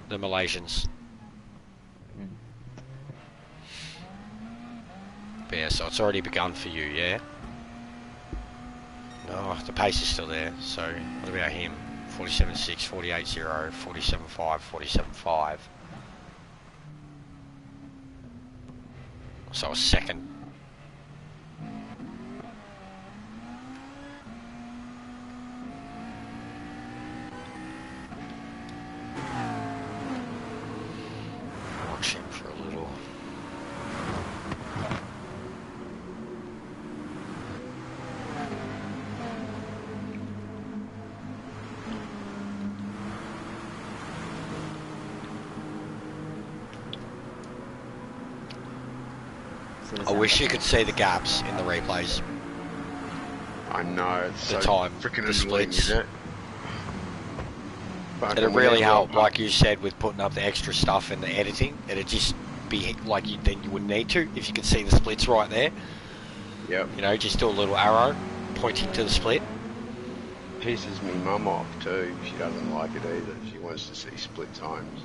The Malaysians. But yeah, so it's already begun for you, yeah? No, the pace is still there, so what about him? 47.6, 48.0, 47.5, 47.5. So a second. Watch him for a little. I wish you could see the gaps in the replays. I know, it's The so time, freaking the annoying, splits. isn't it? It'd really help, like you said, with putting up the extra stuff and the editing. It'd just be like then you wouldn't need to if you could see the splits right there. Yep. You know, just do a little arrow pointing to the split. Pisses me mum off too. She doesn't like it either. She wants to see split times.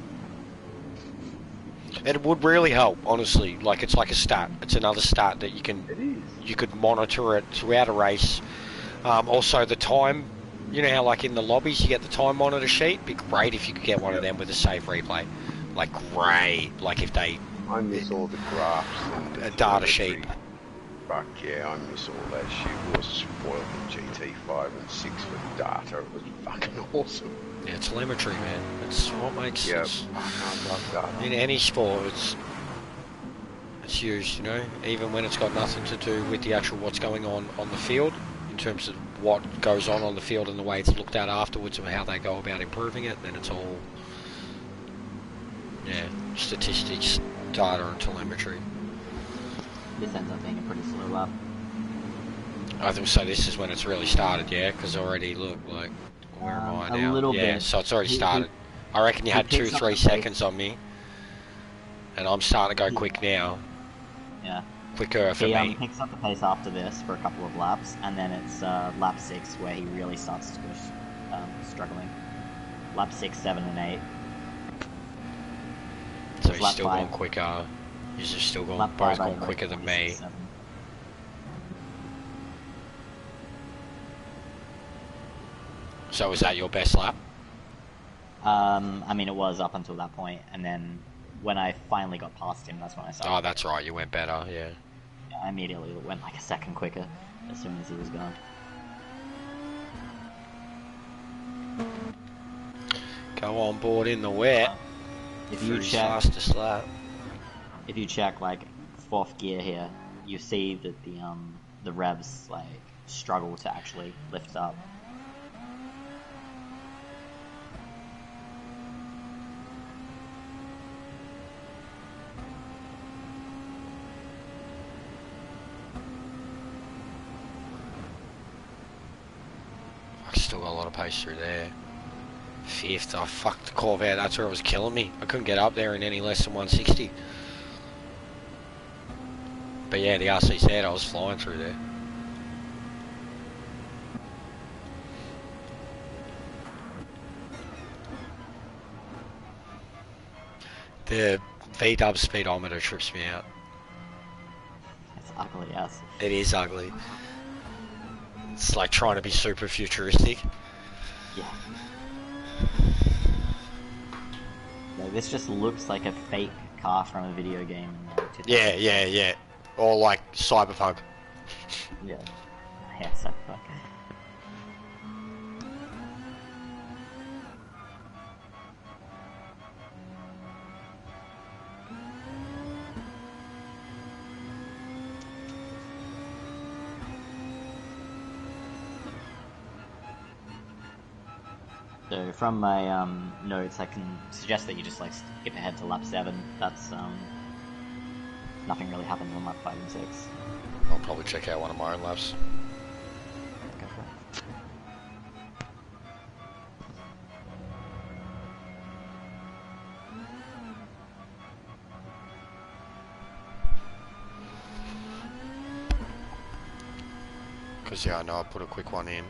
And it would really help, honestly. Like it's like a stat. It's another stat that you could monitor it throughout a race. Also, the time, you know how like in the lobbies you get the time monitor sheet? Be great if you could get one of them with a save replay. Like, great. Like if they... I miss all the graphs and A data sheet. telemetry. Fuck yeah, I miss all that shit. We were spoiled in GT5 and 6 for data. It was fucking awesome. Yeah, telemetry, man. It's what makes Yeah, sense. I love data. In any sport, it's used, you know, even when it's got nothing to do with the actual what's going on the field, in terms of what goes on the field and the way it's looked at afterwards and how they go about improving it, then it's all, yeah, statistics, data and telemetry. This ends up being a pretty slow lap. I think so. This is when it's really started, yeah, because already, look, like, where am I A now? little Yeah, bit. so it's already started. I reckon you he had picks up 2-3 the seconds pace. on me, and I'm starting to go quick now. Yeah. Quicker for He me. picks up the pace after this for a couple of laps, and then it's lap 6 where he really starts to go struggling. Lap 6, 7, and 8. So he's lap still 5. going quicker. He's just still going, Lap both 5, I going go quicker than 26, me. 7. So was that your best lap? I mean, it was up until that point, and then when I finally got past him, that's when I started. Oh, that's right. You went better. Yeah. I immediately went like a second quicker as soon as he was gone. Go on board in the wet. If For you his check, fastest lap. if you check like 4th gear here, you see that the revs like struggle to actually lift up. I still got a lot of pace through there. 5th. I fucked the Corvette. That's where it was killing me. I couldn't get up there in any less than 160. But yeah, the RCZ, I was flying through there. The V-dub speedometer trips me out. It's ugly as. It is ugly. It's like trying to be super futuristic. Yeah. No, this just looks like a fake car from a video game. In, like, 2000. Yeah. Or like Cyberpunk. Yeah. Yeah, so fuck. So from my notes, I can suggest that you just like skip ahead to lap 7. That's nothing really happens on lap 5 and 6. I'll probably check out one of my own laps. Go for it. Because yeah, I know I put a quick one in.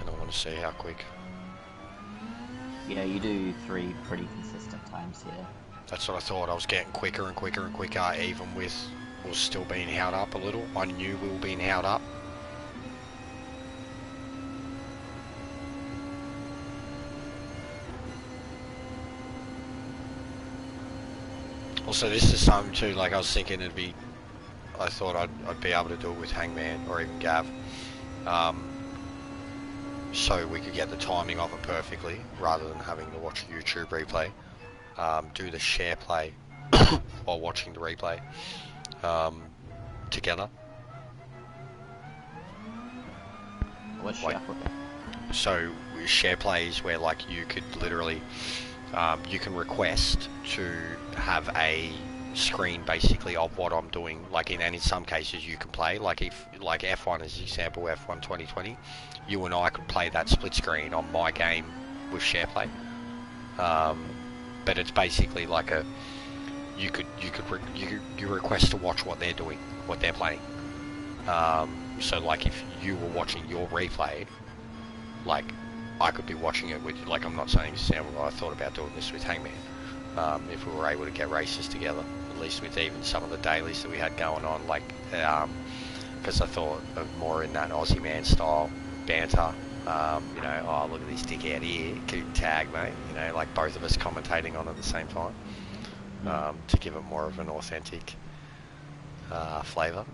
And I want to see how quick. Yeah, you do 3 pretty consistent times here. That's what I thought. I was getting quicker and quicker and quicker, even with us still being held up a little. I knew we were being held up. Also, this is something too, like I was thinking it'd be, I thought I'd be able to do it with Hangman or even Gav. So we could get the timing of it perfectly, rather than having to watch a YouTube replay. Do the share play while watching the replay together. What's Like- shuffle? So share plays where like you could literally, you can request to have a screen basically of what I'm doing, like and in some cases you can play, like if like F1 as an example, F1 2020, you and I could play that split screen on my game with SharePlay. But it's basically like a, you request to watch what they're doing, what they're playing. So like if you were watching your replay, like I could be watching it with, like I'm not saying I thought about doing this with Hangman. If we were able to get races together, at least with even some of the dailies that we had going on, like because I thought of more in that Aussie man style banter. You know, oh, look at this dick out here, keep tag, mate. You know, like both of us commentating on it at the same time, to give it more of an authentic flavour.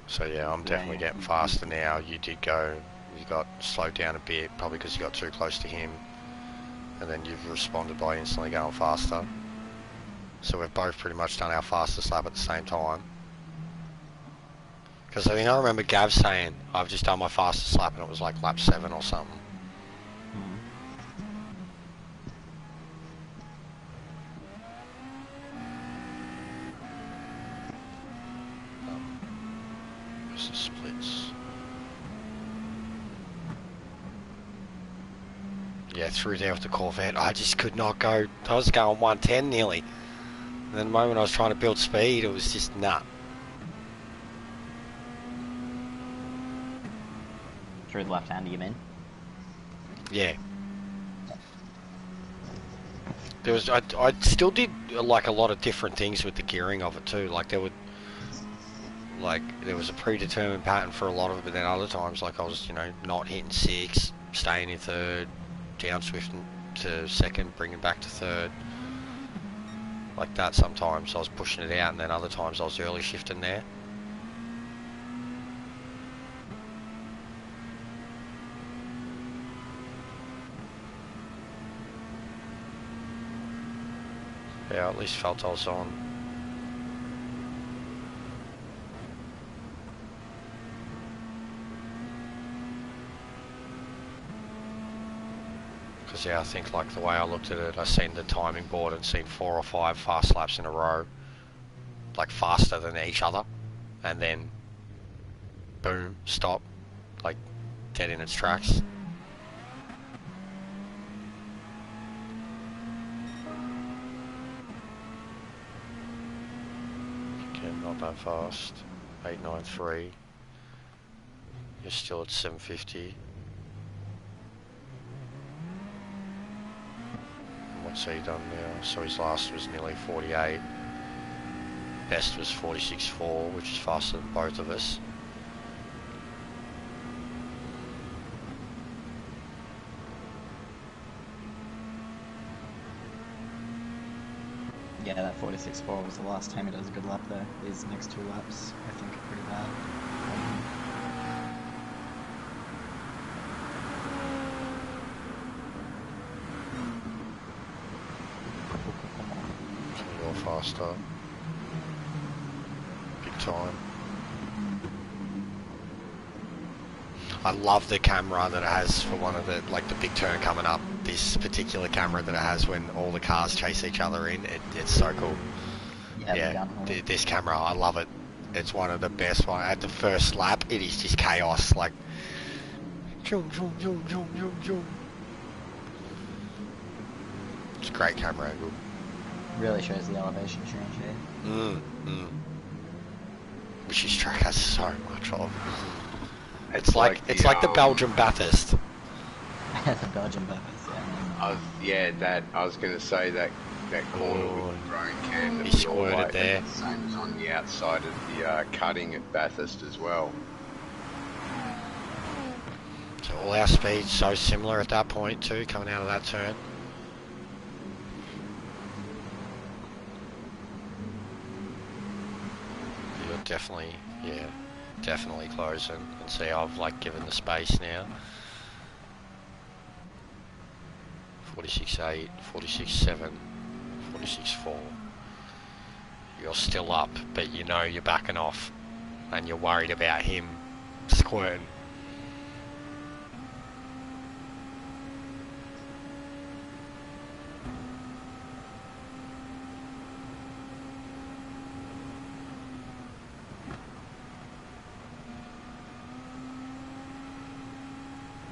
So yeah, I'm definitely getting faster now. You got slowed down a bit, probably because you got too close to him, and then you've responded by instantly going faster. So we've both pretty much done our fastest lap at the same time. Because I think I remember Gav saying, I've just done my fastest lap, and it was like lap 7 or something. Where's the splits? Yeah, through there with the Corvette, I just could not go. I was going 110 nearly. And then the moment I was trying to build speed, it was just nah. Through the left hander, you mean? Yeah. There was I still did like a lot of different things with the gearing of it too. Like there was a predetermined pattern for a lot of it, but then other times like I was, you know, not hitting 6, staying in 3rd, down swift to 2nd, bringing back to 3rd. Like that sometimes I was pushing it out, and then other times I was early shifting there. Yeah, at least felt I was on. Because yeah, I think like the way I looked at it, I seen the timing board and seen 4 or 5 fast laps in a row, like faster than each other, and then boom, stop, like dead in its tracks. Again, not that fast. 893. You're still at 750. What's he done now? So his last was nearly 48. Best was 46.4, which is faster than both of us. Yeah, that 46.4 was the last time he does a good lap there. These next 2 laps, I think, are pretty bad. You're faster. Big time. I love the camera that it has for one of the, like the big turn coming up. This particular camera that it has when all the cars chase each other in. It's so cool. Yeah, this camera, I love it. It's one of the best ones. At the first lap, it is just chaos. Like, zoom, zoom, zoom, zoom, zoom, zoom. It's a great camera angle. Really shows the elevation change here. Which this track has so much of. It's like the Belgian Bathurst. The Belgian Bathurst, yeah. I was going to say that corner with the drone cam. He squirted there. The same as on the outside of the cutting at Bathurst as well. So all our speeds so similar at that point too, coming out of that turn. You're definitely, definitely closing. And see, I've like given the space now. 46.8, 46.7, 46.4. You're still up, but you know you're backing off, and you're worried about him squirting.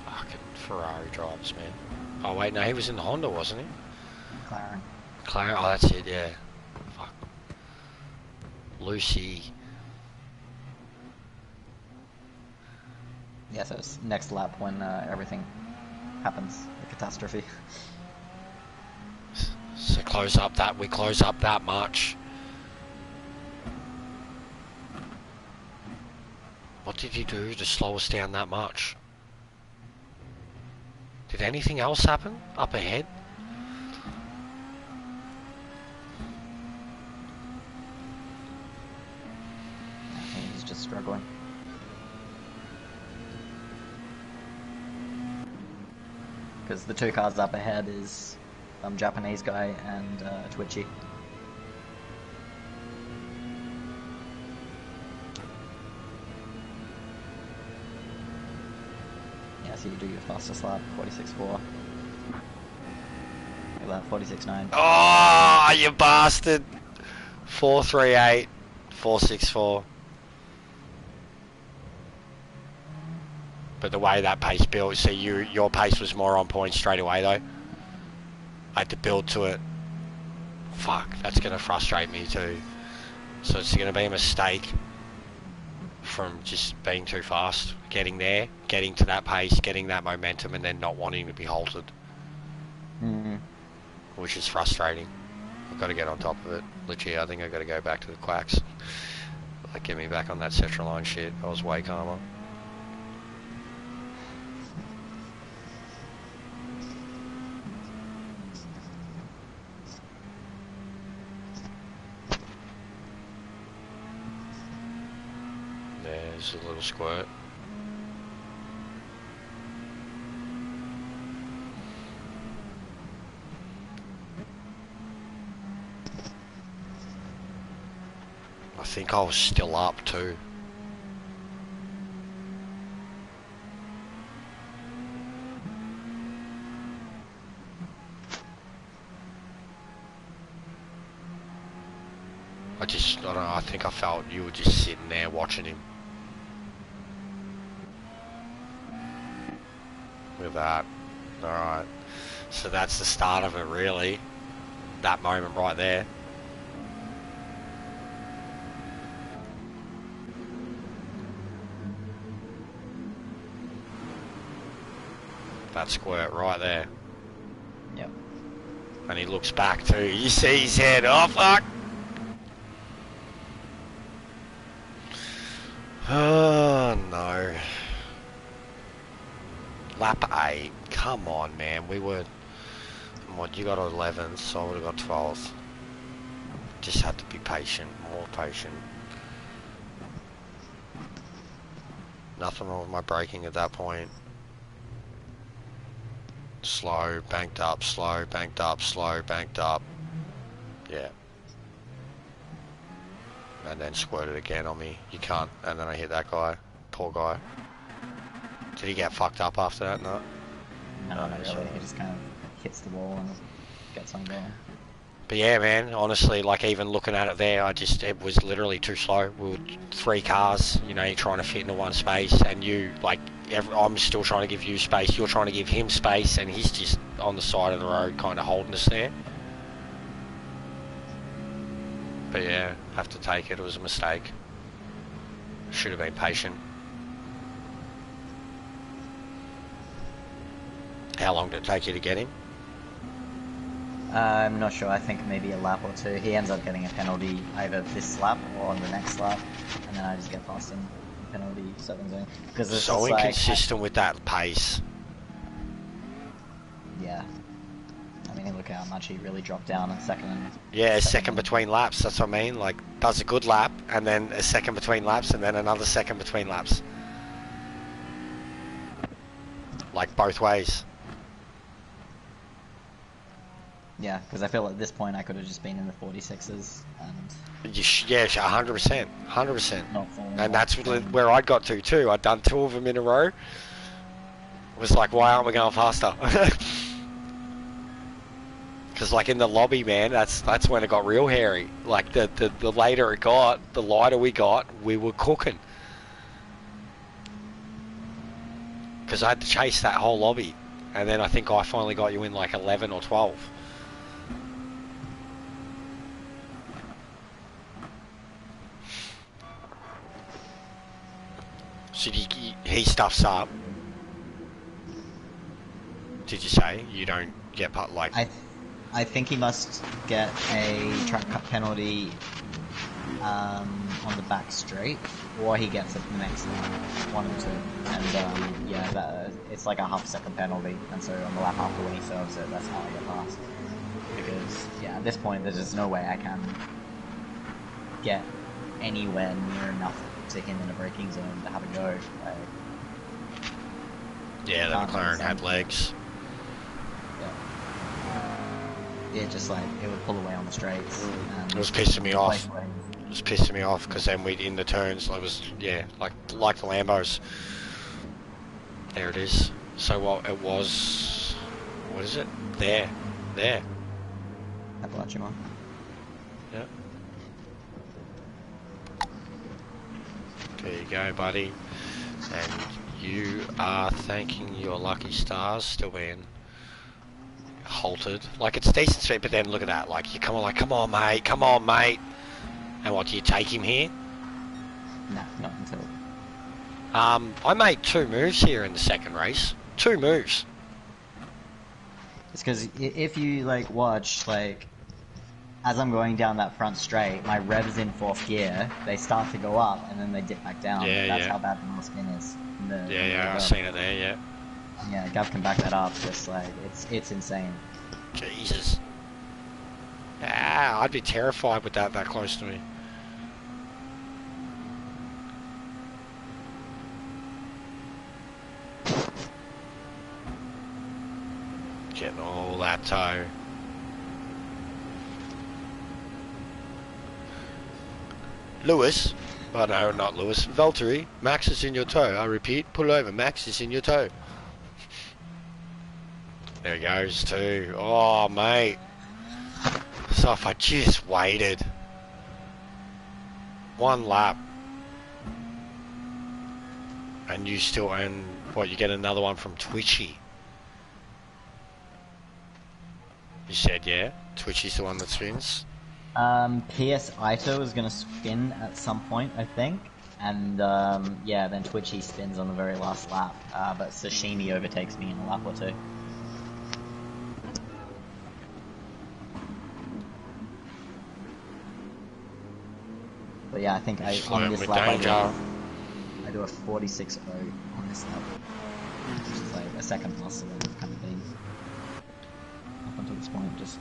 Fucking Ferrari drivers, man. Oh wait, no, he was in the Honda, wasn't he? McLaren, oh that's it, yeah. Fuck. Lucy. Yeah, so it's next lap when everything happens, the catastrophe. So we close up that much. What did he do to slow us down that much? Did anything else happen up ahead? I think he's just struggling. Because the two cars up ahead is Japanese guy and Twitchy. Yeah, so you do your fastest lap, 46.4. Look at that, 46.9. Oh, you bastard! 438, 464. But the way that pace built, see, your pace was more on point straight away though. I had to build to it. Fuck, that's gonna frustrate me too. So it's gonna be a mistake from just being too fast, getting there, getting to that pace, getting that momentum, and then not wanting to be halted. Which is frustrating. I've got to get on top of it. Literally, I think I've got to go back to the quacks. Like, get me back on that central line shit. I was way calmer. There's a little squirt. I think I was still up too. I don't know, I think I felt you were just sitting there watching him. Look at that. Alright. So that's the start of it really. That moment right there. That squirt right there. Yep. And he looks back too. You see his head. Oh fuck! Oh no. Lap 8. Come on, man. We were... What, you got 11, so I would have got 12. Just had to be patient. More patient. Nothing wrong with my braking at that point. Slow, banked up, slow, banked up, slow, banked up. Yeah. And then squirted again on me. You can't. And then I hit that guy. Poor guy. Did he get fucked up after that? No. No, not really. He just kind of hits the wall and gets on going. But yeah, man, honestly, like even looking at it there, it was literally too slow. We were 3 cars, you know, you're trying to fit into one space, and you, like, I'm still trying to give you space, you're trying to give him space, and he's just on the side of the road kind of holding us there. But yeah, have to take it, it was a mistake. Should have been patient. How long did it take you to get him? I'm not sure, I think maybe a lap or two. He ends up getting a penalty either this lap or on the next lap, and then I just get past him in penalty 7 zone. Because it's So like, inconsistent with that pace. yeah. I mean, look how much he really dropped down in second. Yeah, a second between laps, that's what I mean. Like, does a good lap, and then a second between laps, and then another second between laps. Like, both ways. Yeah, because I feel at this point I could have just been in the 46s and... Yeah, 100%. 100%. Not falling And off. that's where I got to too. I'd done 2 of them in a row. It was like, why aren't we going faster? Because like in the lobby, man, that's when it got real hairy. Like the later it got, the lighter we got, we were cooking. Because I had to chase that whole lobby. And then I think I finally got you in like 11 or 12. So he stuffs up. Did you say you don't get like? I think he must get a track cut penalty on the back straight, or he gets it the next lap, one of the two. And yeah, it's like a half-second penalty, and so on the lap after when he serves it, that's how I get past. Because yeah, at this point, there's just no way I can get anywhere near enough to him in a braking zone to have a go. Yeah, the McLaren had legs. Yeah, just like it would pull away on the straights. It was pissing me off. It was pissing me off because then we'd in the turns. It was like the Lambos. There it is. So what it was? What is it? There. Appalachia. Yeah. There you go, buddy. And you are thanking your lucky stars still being halted. Like, it's decent speed, but then look at that. Like, you come on, mate. And what, do you take him here? No, not until... I made 2 moves here in the second race. 2 moves. It's because if you, like, watch, like, as I'm going down that front straight, my revs in 4th gear, they start to go up, and then they dip back down. That's how bad the middle spin is. I've seen it there, yeah. Yeah, Gav can back that up, just, like, it's insane. Jesus. I'd be terrified with that close to me. Getting all that toe. Lewis. Oh no, not Lewis. Valtteri. Max is in your toe. I repeat, pull over. Max is in your toe. There he goes too. Oh, mate. So if I just waited 1 lap and you still own, what, you get another one from Twitchy. You said, yeah? Twitchy's the one that spins? PS Ito is going to spin at some point, I think. And, yeah, then Twitchy spins on the very last lap. But Sashimi overtakes me in a lap or 2. But yeah, I think on this lap I do a 46.0 on this lap. Which is like a second plus kind of thing. Up until this point, just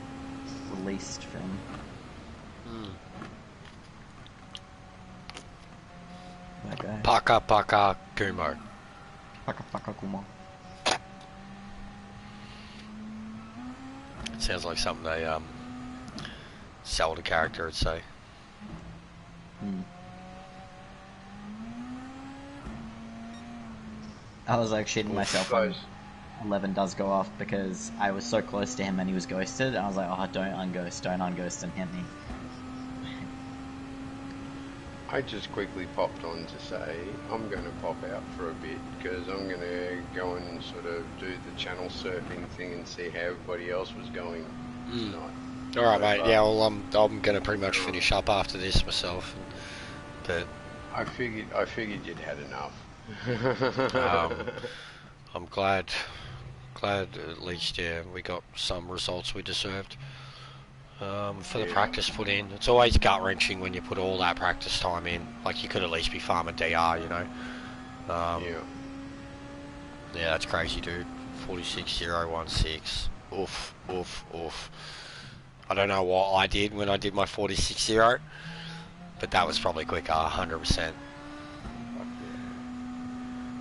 released from... that guy. Paka Kumo. Paka Kumo. It sounds like something they Zelda character would say. I was like shitting myself when 11 does go off because I was so close to him and he was ghosted. And I was like, oh, don't unghost and hit me. I just quickly popped on to say I'm going to pop out for a bit because I'm going to go and sort of do the channel surfing thing and see how everybody else was going tonight. Alright, mate. Yeah, well, I'm going to pretty much finish up after this myself. But I figured you'd had enough. I'm glad at least, yeah, we got some results we deserved. For the practice put in. It's always gut-wrenching when you put all that practice time in. Like, you could at least be farming DR, you know. Yeah, that's crazy, dude. 46.016. Oof. I don't know what I did when I did my 46.0, but that was probably quicker, 100%.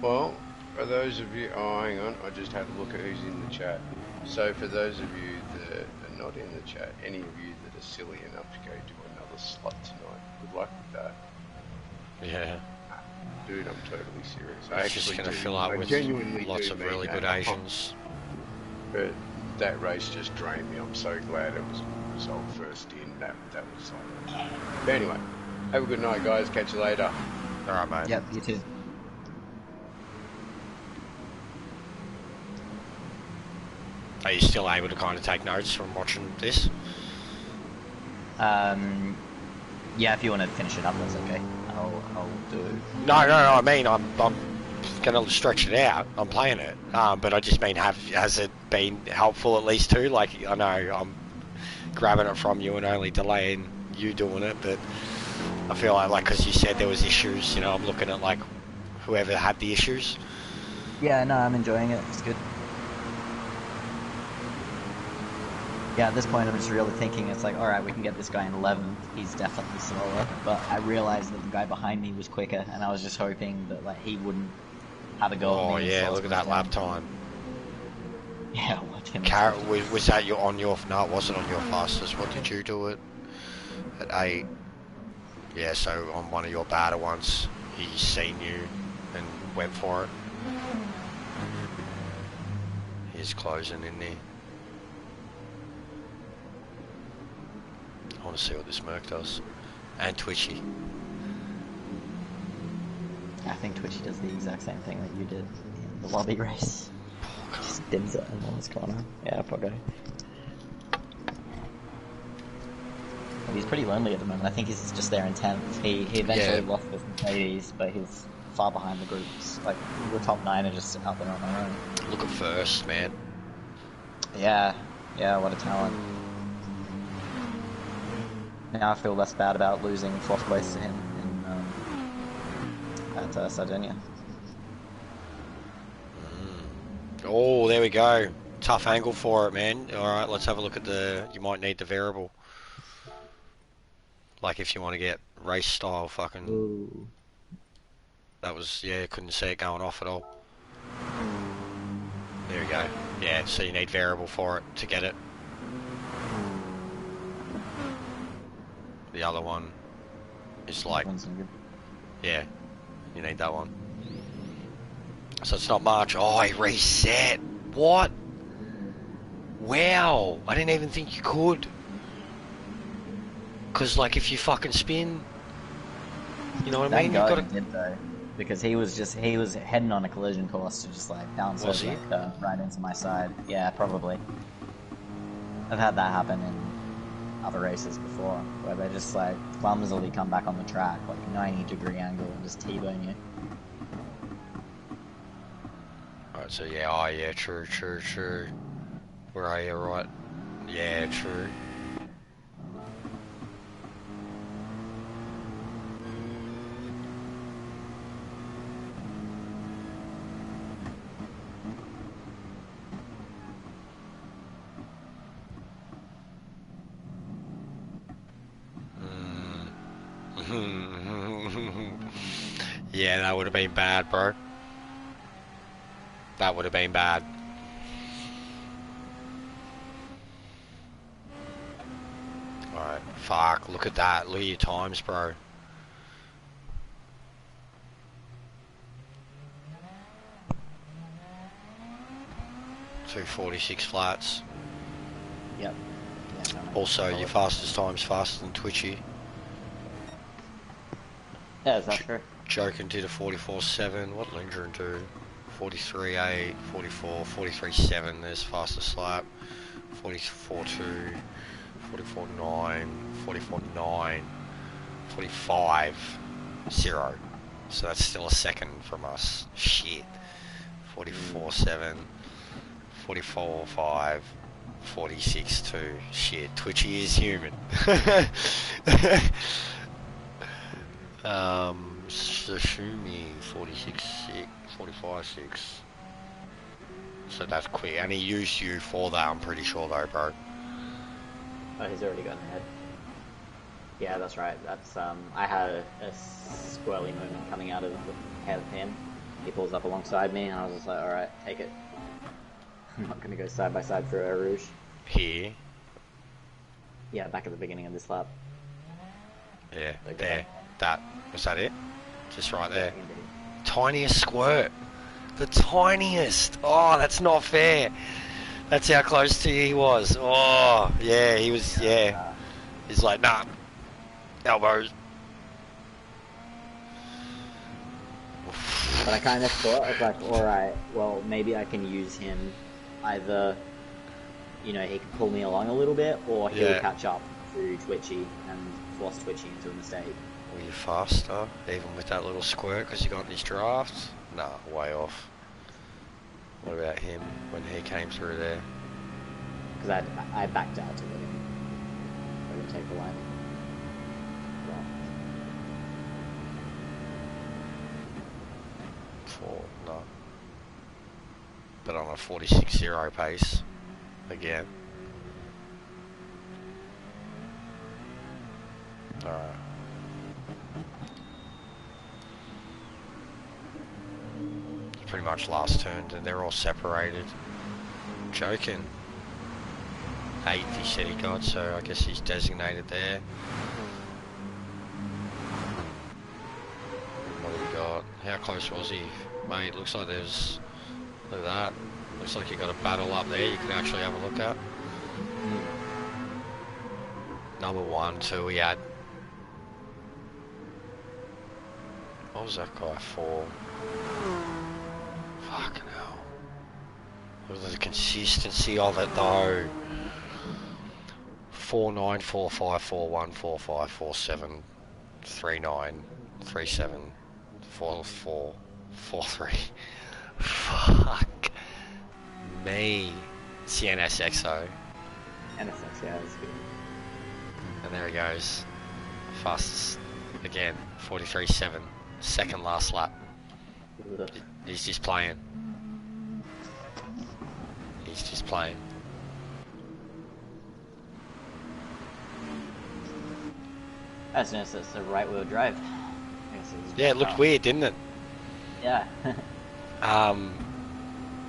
Well, for those of you... Oh, hang on. I just had a look at who's in the chat. So, for those of you that are not in the chat, any of you that are silly enough to go do another slot tonight, good luck with that. Yeah. Dude, I'm totally serious. It's just going to fill up with lots of really good Asians. But that race just drained me. I'm so glad it was a good result first in. That was like... But anyway, have a good night, guys. Catch you later. Alright, mate. Yep, you too. Are you still able to kind of take notes from watching this? Yeah, if you want to finish it up, that's okay. I'll do it. No, I mean, I'm gonna stretch it out. I'm playing it, but I just mean, has it been helpful at least too? Like, I know I'm grabbing it from you and only delaying you doing it, but I feel like because you said there was issues, you know, I'm looking at like whoever had the issues. Yeah, no, I'm enjoying it. It's good. Yeah, at this point I'm just really thinking it's like, alright, we can get this guy in 11th. He's definitely slower. But I realized that the guy behind me was quicker, and I was just hoping that like he wouldn't have a go Oh at me. yeah, so look at that lap time. Yeah, watch him. Was that on your? No, it wasn't on your fastest. What did you do it? At 8. Yeah, so on one of your better ones, he's seen you and went for it. He's closing in there. I want to see what this Merc does. And Twitchy. I think Twitchy does the exact same thing that you did in the lobby race. Just dims it in the last corner. Yeah, poor guy. He's pretty lonely at the moment. I think he's just there in 10th. He eventually lost his Mercedes, but he's far behind the groups. Like, the top 9 are just out there on their own. Look at first, man. Yeah, what a talent. Now I feel less bad about losing 4th place to him at Sardinia. Oh, there we go. Tough angle for it, man. Alright, let's have a look at the... You might need the variable. Like if you want to get race style fucking... Ooh. That was... Yeah, couldn't see it going off at all. There we go. Yeah, so you need variable for it to get it. The other one is like... Yeah, you need that one. So it's not much. Oh, he reset. What? Wow. I didn't even think you could. Because, like, if you fucking spin... You know what I mean? That guy You've got did, though. Because he was heading on a collision course to just, like, bounce Was over he? that curve right into my side. Yeah, probably. I've had that happen in other races before, where they just, like, clumsily come back on the track, like, 90-degree angle and just T-bone you. Alright, so yeah, oh yeah, true. Where are you, right? Yeah, true. Yeah, that would have been bad, bro. That would have been bad. Alright, fuck, look at that. Look at your times, bro. .246 flats. Yep. Yeah, no, Also, your fastest time's faster than Twitchy. yeah, is that true? Joking did a 44.7. What Lindgren do? 43.8, 44, 43.7. There's fastest lap. 44.2, 44.9, 44.9, 45.0. So that's still a second from us. Shit. 44.7, 44.5, 46.2. Shit, Twitchy is human. Sashimi 46.6, 45.6. So that's quick, and he used you for that. I'm pretty sure though, bro. Oh, he's already gone ahead. Yeah, that's right. That's I had a squirrely moment coming out of the hairpin. He pulls up alongside me, and I was just like, "All right, take it." I'm not gonna go side by side through a rouge. Here. Yeah, back at the beginning of this lap. Yeah, Okay. there. That was that it? Just right there. Yeah, indeed. Tiniest squirt. The tiniest. Oh, that's not fair. That's how close to you he was. Oh, yeah, he was. Yeah, he's like, nah, elbows. But I kind of thought, I was like, alright, well, maybe I can use him either, you know, he can pull me along a little bit, or he'll Yeah. catch up through Twitchy and force Twitchy into a mistake. Were you faster, even with that little squirt, because you got in his draft? Nah, way off. What about him, when he came through there? Because I backed out to let him take the line. 4, no. But on a 46.0 pace, again. Alright. Pretty much last turned and they're all separated. Joking. 8th he said he got, so I guess he's designated there. What have we got? How close was he? Mate, looks like there's... Look at that. Looks like you got a battle up there you can actually have a look at. Number 1, 2 he had. What was that guy for? Fucking hell. Look at the consistency of it though. 4945414547 3937 4443. Fuck me. It's the NSXO. NSX, yeah, that's good. And there he goes. Fastest again. 43.7. Second last lap. He's just playing. He's just playing. I just noticed it's a right wheel drive. Yeah, it looked weird, didn't it? Yeah.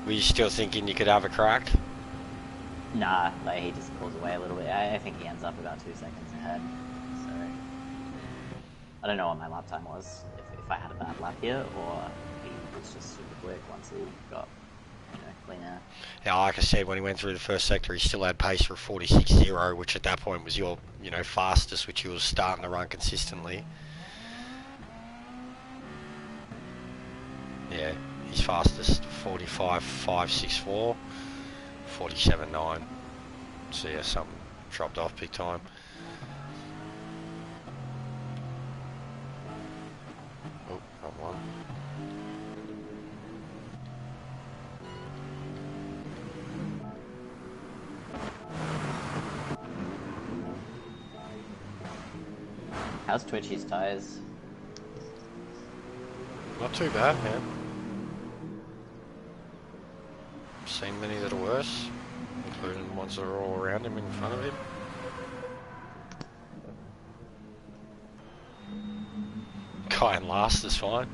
Were you still thinking you could have a crack? Nah, like he just pulls away a little bit. I think he ends up about 2 seconds ahead. So I don't know what my lap time was, if I had a bad lap here, or he was just super quick once he got, clean air. Yeah, like I said, when he went through the first sector, he still had pace for 46.0, which at that point was your, fastest, which he was starting to run consistently. Yeah, his fastest 45.564, 47.9. So yeah, something dropped off big time. Oh, not one. How's Twitchy's tyres? Not too bad, man. Seen many that are worse, including ones that are all around him in front of him. Guy in last is fine.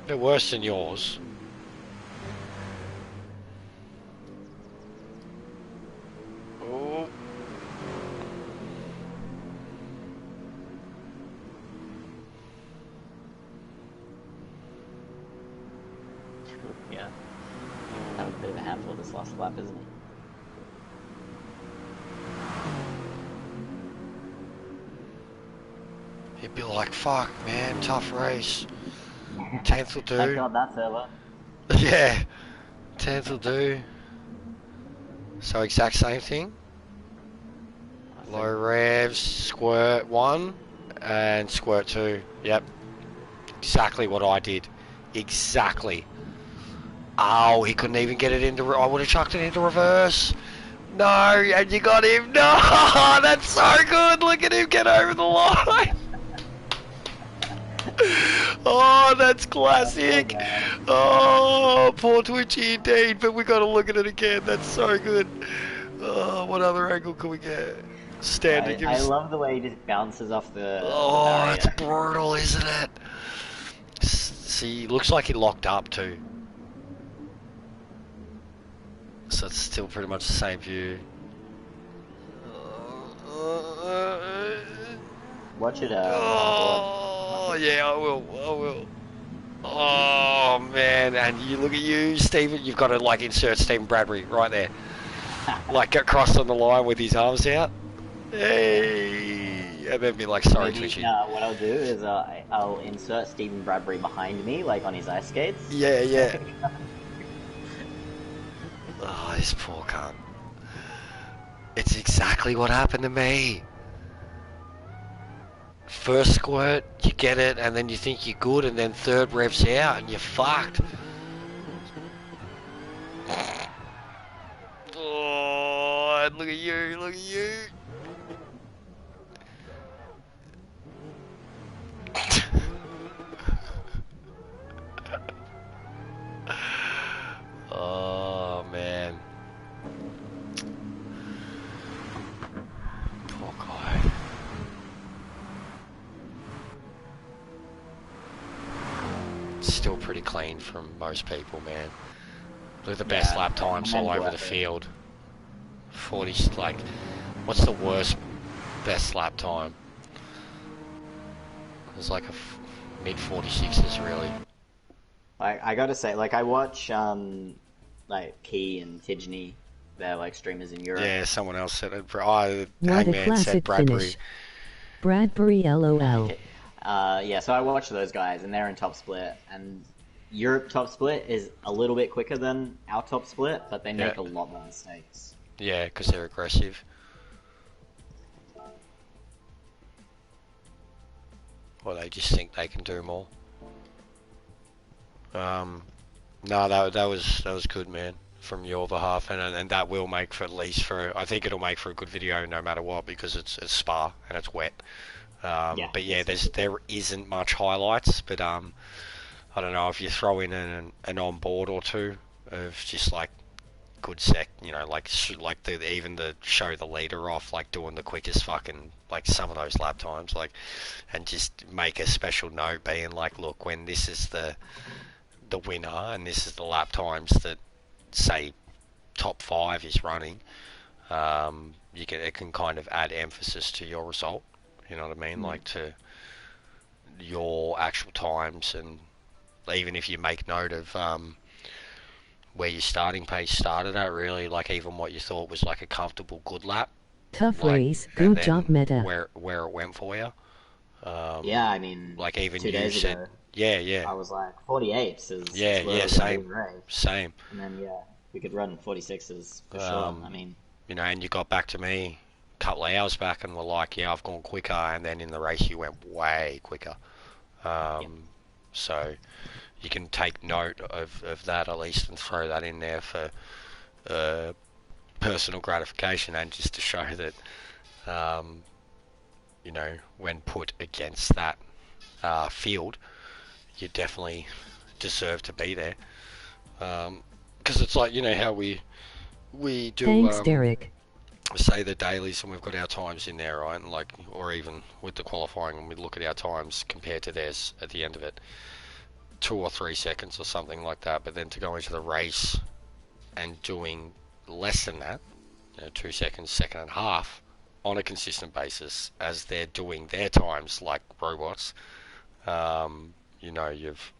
They're worse than yours. Oh. Yeah. That was a bit of a handful this last lap, isn't it? He'd be like, fuck, man, tough race. 10th will do. Thank God that's over. Yeah, 10th will do. So exact same thing. Low revs, squirt 1 and squirt 2. Yep. Exactly what I did. Exactly. Oh, he couldn't even get it into... I would have chucked it into reverse. No, and you got him. No, that's so good. Look at him get over the line. Oh, that's classic. Oh, poor Twitchy indeed, but we got to look at it again. That's so good. Oh, what other angle can we get? Standing. I love the way he just bounces off the Oh, the it's brutal, isn't it? See, looks like he locked up too. So it's still pretty much the same view. Watch it Oh, yeah, I will. Oh, man, and you look at you, Stephen, you've got to, like, insert Stephen Bradbury right there. Like, get crossed on the line with his arms out. Hey! And then be like, sorry, Twitchy. What I'll do is I'll insert Stephen Bradbury behind me, like on his ice skates. Yeah. Oh, this poor cunt. It's exactly what happened to me. First squirt, you get it, and then you think you're good, and then third revs out, and you're fucked. Oh, and Look at you, look at you. Oh, man. Poor guy. Still pretty clean from most people, man. Look at the best lap times all over the field. 40, like, what's the worst best lap time? It was like a mid 46s, really. Like, I gotta say, like, I watch, like, Key and Tidgeny. They're, like, streamers in Europe. Yeah, someone else said it. What a Hangman said classic Bradbury. finish. Bradbury, LOL. Yeah, so I watch those guys, and they're in top split, and Europe top split is a little bit quicker than our top split, but they make a lot more mistakes. Yeah, because they're aggressive. Or they just think they can do more. No, that was good, man, from your behalf, and that will make for at least for, I think it'll make for a good video no matter what, because it's Spa and it's wet. But yeah, there isn't much highlights, but I don't know, if you throw in an onboard or two of just like good like even the show the leader off, like doing the quickest fucking, like some of those lap times, like, and just make a special note being like, look, when this is the winner and this is the lap times that say top 5 is running, it can kind of add emphasis to your result, you know what I mean, like to your actual times, and even if you make note of where your starting pace started at, really, like even what you thought was like a comfortable good lap, tough race, good job meta, where it went for you. Yeah, I mean, like even 2 you days said, ago, yeah, I was like 48s is same. And then we could run 46s for sure. I mean, you know, and you got back to me a couple of hours back and were like, yeah, I've gone quicker, and then in the race you went way quicker. So you can take note of that at least and throw that in there for personal gratification, and just to show that you know, when put against that field, you definitely deserve to be there, because it's like, you know how we do. Thanks, Derek. Say the dailies, and we've got our times in there, right? And like, or even with the qualifying, and we look at our times compared to theirs at the end of it, 2 or 3 seconds or something like that. But then to go into the race and doing less than that, 2 seconds, second and a half, on a consistent basis, as they're doing their times like robots, you know, you've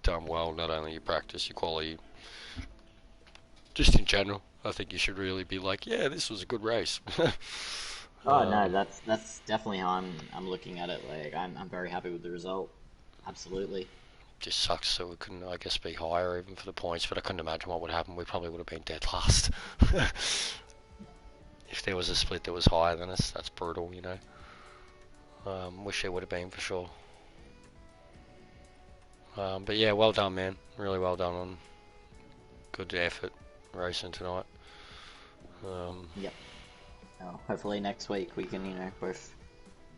done well, not only your practice, your quality, just in general. I think you should really be like, yeah, this was a good race. no, that's definitely how I'm looking at it. Like, I'm very happy with the result. Absolutely. Just sucks, so we couldn't, I guess, be higher even for the points, but I couldn't imagine what would happen. We probably would have been dead last. If there was a split that was higher than us, that's brutal, you know. Wish there would have been, for sure. But yeah, well done, man. Really well done on good effort racing tonight. Yep. Oh, hopefully next week we can, you know, both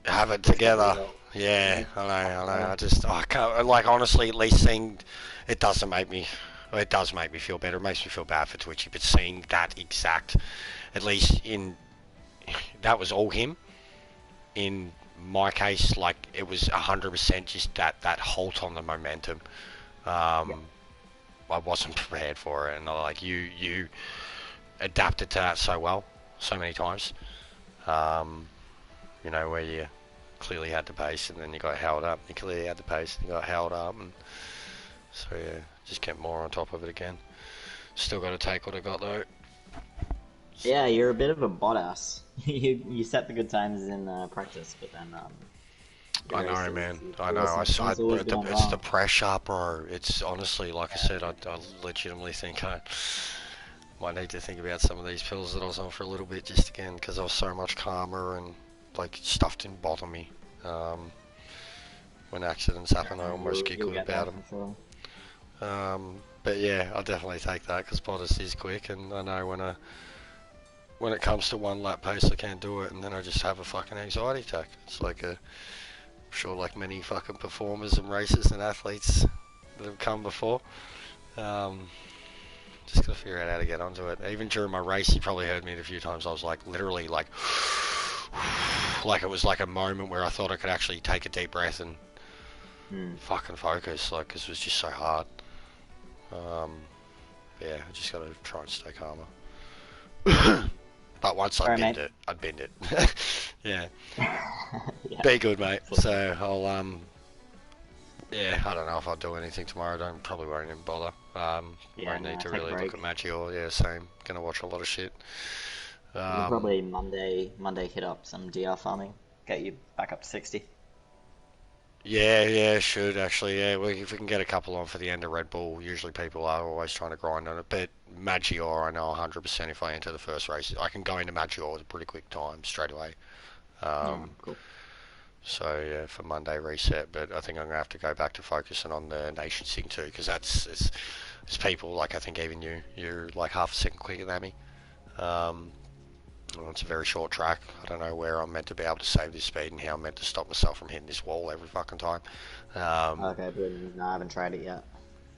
have it together. Yeah, I know. I can't, like, honestly, at least seeing it does make me feel better. It makes me feel bad for Twitchy, but seeing that exact, at least that was all him. In my case, like, it was 100% just that halt on the momentum. I wasn't prepared for it, and like you adapted to that so well, so many times. You know, where you clearly had the pace, and then you got held up. You clearly had the pace, and you got held up, and so yeah, just kept more on top of it again. Still got to take what I got though. Yeah, you're a bit of a badass. you set the good times in practice, but then I know, man. I know. It's the pressure, bro. It's honestly, like I said, I legitimately think I might need to think about some of these pills that I was on for a little bit, just again, because I was so much calmer and like stuff didn't bother me. When accidents happen, I almost giggle about them. But yeah, I'll definitely take that, because Bottas is quick, and I know when when it comes to one lap pace, I can't do it, and then I just have a fucking anxiety attack. It's like I'm sure like many fucking performers and racers and athletes that have come before. Just gotta figure out how to get onto it. Even during my race, you probably heard me a few times. I was like literally like it was like a moment where I thought I could actually take a deep breath and fucking focus, like, 'cause it was just so hard. Yeah, I just gotta try and stay calmer. But once I bend it, I'd bend it. Yeah. Yeah. Be good, mate. So I'll yeah, I don't know if I'll do anything tomorrow. Probably won't even bother. Won't need to really look at Maggior. Yeah, same. Gonna watch a lot of shit. You'll probably Monday hit up some DR farming, get you back up to 60. Yeah, should actually. Yeah, if we can get a couple on for the end of Red Bull, usually people are always trying to grind on it. But Maggior, I know 100% if I enter the first race, I can go into Maggior with a pretty quick time straight away. Cool. So yeah, for Monday reset, but I think I'm gonna have to go back to focusing on the Nation Sing too, because it's people like, I think even you're like half a second quicker than me. Well, it's a very short track. I don't know where I'm meant to be able to save this speed and how I'm meant to stop myself from hitting this wall every fucking time. Okay, but no, I haven't tried it yet.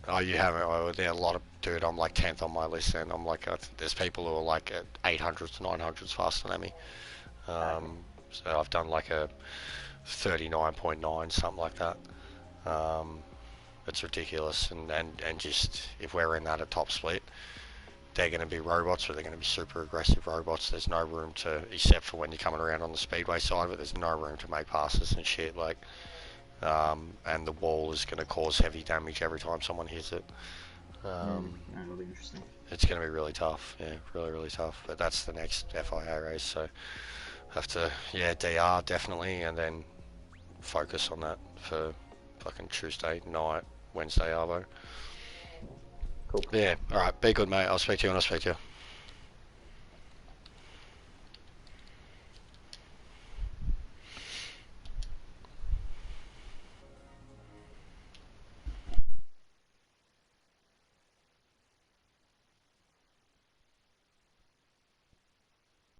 Oh, you haven't? Oh, there are a lot of... Dude, I'm like 10th on my list, and I'm like... there's people who are like at 800s, 900s faster than me. So I've done like a 39.9, something like that. It's ridiculous, and just if we're in that at top split, they're going to be robots, or they're going to be super aggressive robots. There's no room to, except for when you're coming around on the speedway side of it, there's no room to make passes and shit, like, and the wall is going to cause heavy damage every time someone hits it. That'll be interesting. It's going to be really tough, yeah, really, really tough. But that's the next FIA race, so have to, yeah, DR definitely, and then focus on that for fucking Tuesday night, Wednesday arvo. Cool. Yeah, alright, be good, mate. I'll speak to you when I speak to you.